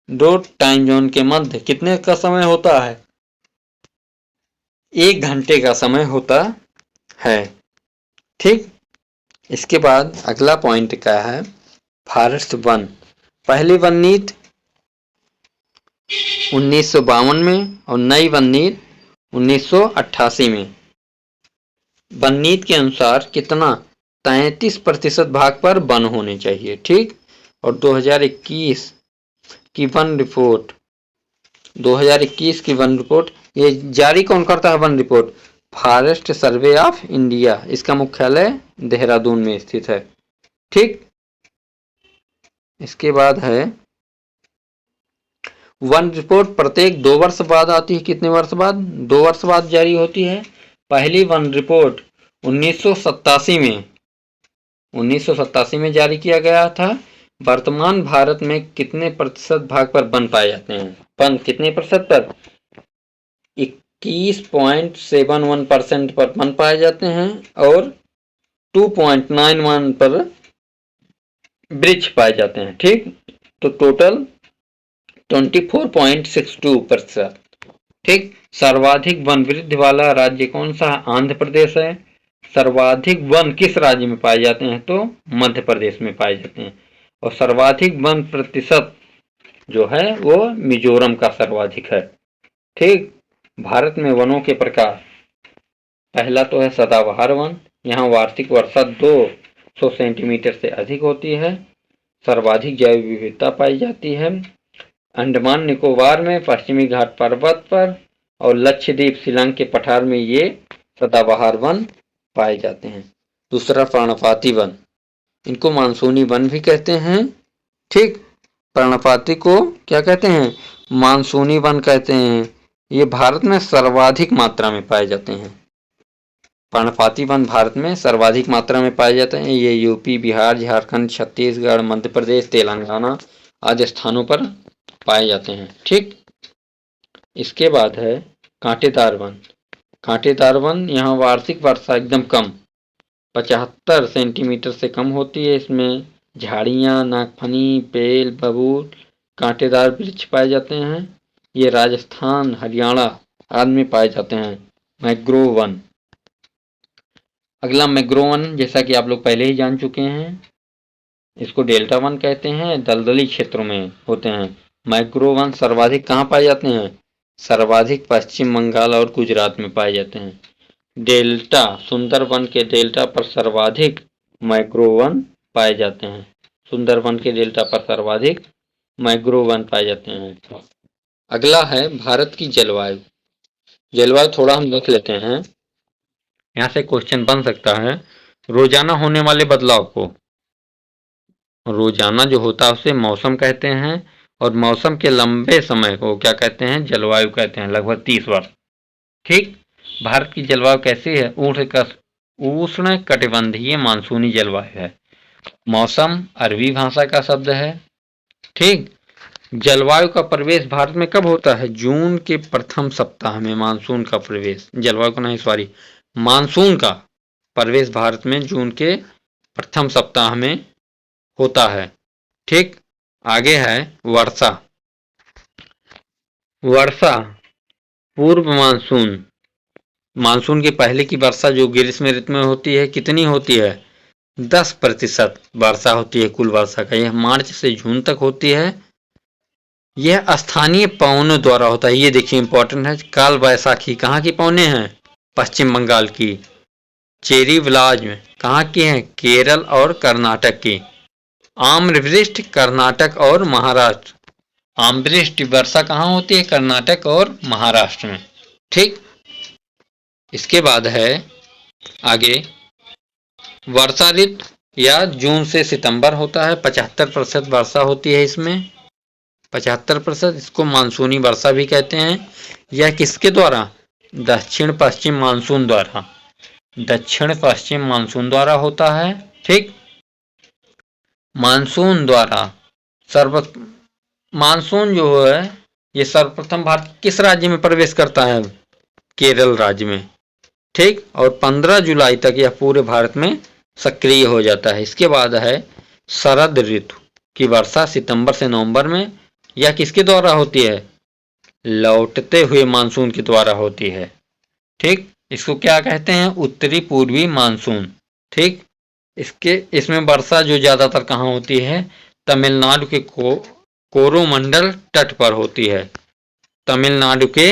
2 टाइम जोन के मध्य कितने का समय होता है? 1 घंटे का समय होता है। ठीक, इसके बाद अगला पॉइंट क्या है? Forest one. पहली वन नीति 1952 में और नई वन नीति 1988 में। वन नीति के अनुसार कितना? 33% भाग पर वन होने चाहिए। ठीक, और 2021 की वन रिपोर्ट, 2021 की वन रिपोर्ट ये जारी कौन करता है? One report forest survey of India. इसका मुख्यालय देहरादून में स्थित है। ठीक, इसके बाद है वन रिपोर्ट प्रत्येक 2 वर्ष बाद आती है। कितने वर्ष बाद? 2 वर्ष बाद जारी होती है। पहली वन रिपोर्ट 1987 में जारी किया गया था। वर्तमान भारत में कितने प्रतिशत भाग पर वन पाए जाते हैं? वन कितने प्रतिशत पर? 21.71% पर वन पाए जाते हैं और 2.91 पर वृक्ष पाए जाते हैं। ठीक, तो टोटल 24.62%। ठीक, सर्वाधिक वन वृद्धि वाला राज्य कौन सा? आंध्र प्रदेश है। सर्वाधिक वन किस राज्य में पाए जाते हैं? तो मध्य प्रदेश में पाए जाते हैं। और सर्वाधिक वन प्रतिशत जो है वो मिजोरम का सर्वाधिक है। ठीक, भारत में वनों के प्रकार, पहला तो है सदाबहार वन। यहाँ वार्षिक वर्षा 200 सेंटीमीटर से अधिक होती है। सर्वाधिक जैव विविधता पाई जाती है। अंडमान निकोबार में पश्चिमी घाट पर्वत पर और लक्षद्वीप शिलांग के पठार में ये सदाबहार वन पाए जाते हैं। दूसरा पर्णपाती वन, इनको मानसूनी वन भी कहते हैं। ठीक, पर्णपाती को क्या कहते हैं? मानसूनी वन कहते हैं। ये भारत में सर्वाधिक मात्रा में पाए जाते हैं। पर्णपाती वन भारत में सर्वाधिक मात्रा में पाए जाते हैं। ये यूपी, बिहार, झारखंड, छत्तीसगढ़, मध्य प्रदेश, तेलंगाना आदि स्थानों पर पाए जाते हैं। ठीक, इसके बाद है कांटेदार वन। कांटेदार वन, यहाँ वार्षिक वर्षा एकदम कम 75 सेंटीमीटर से कम होती है। इसमें झाड़ियाँ, नागफनी, बेल, बबूल, कांटेदार वृक्ष पाए जाते हैं। ये राजस्थान, हरियाणा आदि में पाए जाते हैं। Mangrove one. अगला मैंग्रोव वन, जैसा कि आप लोग पहले ही जान चुके हैं, इसको डेल्टा वन कहते हैं, दलदली क्षेत्रों में होते हैं। मैंग्रोव वन सर्वाधिक कहाँ पाए जाते हैं? सर्वाधिक पश्चिम बंगाल और गुजरात में पाए जाते हैं। डेल्टा, सुंदरबन के डेल्टा पर सर्वाधिक मैंग्रोव वन पाए जाते हैं। सुंदरबन के डेल्टा पर सर्वाधिक मैंग्रोव वन पाए जाते हैं। अगला है भारत की जलवायु। जलवायु थोड़ा हम देख लेते हैं, यहाँ से क्वेश्चन बन सकता है। रोजाना होने वाले बदलाव को, रोजाना जो होता है उसे मौसम कहते हैं, और मौसम के लंबे समय को क्या कहते हैं? जलवायु कहते हैं, लगभग 30 वर्ष। ठीक, भारत की जलवायु कैसी है? उष्ण कटिबंधीय मानसूनी जलवायु है। मौसम अरबी भाषा का शब्द है। ठीक, जलवायु का प्रवेश भारत में कब होता है? जून के प्रथम सप्ताह में मानसून का प्रवेश, जलवायु का नहीं सॉरी, मानसून का प्रवेश भारत में जून के प्रथम सप्ताह में होता है। ठीक, आगे है वर्षा। वर्षा पूर्व मानसून, मानसून के पहले की वर्षा जो ग्रीष्म ऋतु में होती है, कितनी होती है? 10% वर्षा होती है कुल वर्षा का। यह मार्च से जून तक होती है। यह स्थानीय पवनों द्वारा होता है। ये देखिए इंपॉर्टेंट है। काल बैसाखी कहाँ की पवनें हैं? पश्चिम बंगाल की। चेरी ब्लाज्म कहाँ की हैं? केरल और कर्नाटक की। आम्रवृष्टि कर्नाटक और महाराष्ट्र। आम्रवृष्टि वर्षा कहाँ होती है? कर्नाटक और महाराष्ट्र में। ठीक, इसके बाद है आगे वर्षा ऋतु या जून से सितंबर होता है। 75% वर्षा होती है इसमें, 75%। इसको मानसूनी वर्षा भी कहते हैं। यह किसके द्वारा? दक्षिण पश्चिम मानसून द्वारा, दक्षिण पश्चिम मानसून द्वारा होता है। ठीक, मानसून द्वारा मानसून जो है ये सर्वप्रथम भारत किस राज्य में प्रवेश करता है? केरल राज्य में। ठीक, और 15 जुलाई तक यह पूरे भारत में सक्रिय हो जाता है। इसके बाद है शरद ऋतु की वर्षा सितंबर से नवंबर में। यह किसके द्वारा होती है? लौटते हुए मानसून के द्वारा होती है। ठीक, इसको क्या कहते हैं? उत्तरी पूर्वी मानसून। ठीक, इसमें वर्षा जो ज्यादातर कहाँ होती है? तमिलनाडु के कोरोमंडल तट पर होती है। तमिलनाडु के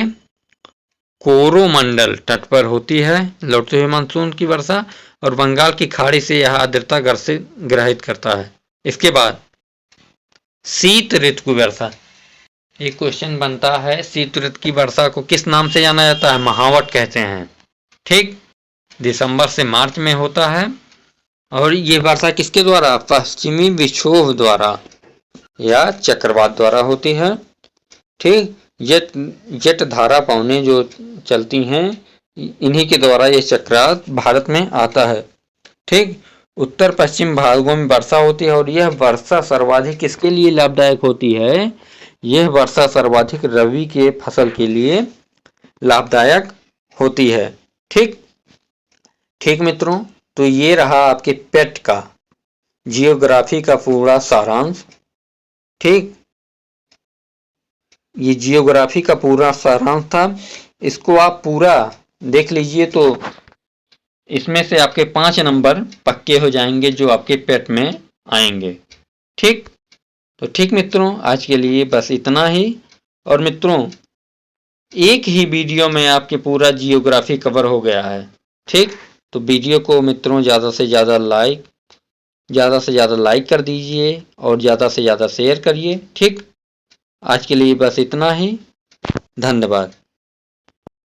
कोरोमंडल तट पर होती है लौटते हुए मानसून की वर्षा, और बंगाल की खाड़ी से यह आर्द्रता घर से ग्रहित करता है। इसके बाद शीत ऋतु की वर्षा। एक क्वेश्चन बनता है, शीत ऋतु की वर्षा को किस नाम से जाना जाता है? महावट कहते हैं। ठीक, दिसंबर से मार्च में होता है, और ये वर्षा किसके द्वारा? पश्चिमी विक्षोभ द्वारा या चक्रवात द्वारा होती है। ठीक, जेट धारा पवनें जो चलती हैं, इन्हीं के द्वारा ये चक्रवात भारत में आता है। ठीक, उत्तर पश्चिम भागों में वर्षा होती है, और यह वर्षा सर्वाधिक किसके लिए लाभदायक होती है? यह वर्षा सर्वाधिक रबी के फसल के लिए लाभदायक होती है। ठीक, ठीक मित्रों, तो ये रहा आपके पेट का जियोग्राफी का पूरा सारांश। ठीक, ये जियोग्राफी का पूरा सारांश था। इसको आप पूरा देख लीजिए तो इसमें से आपके 5 नंबर पक्के हो जाएंगे जो आपके पेट में आएंगे। ठीक, तो ठीक मित्रों, आज के लिए बस इतना ही। और मित्रों, एक ही वीडियो में आपके पूरा जियोग्राफी कवर हो गया है। ठीक, तो वीडियो को मित्रों ज़्यादा से ज़्यादा लाइक कर दीजिए और ज़्यादा से ज़्यादा शेयर करिए। ठीक, आज के लिए बस इतना ही। धन्यवाद।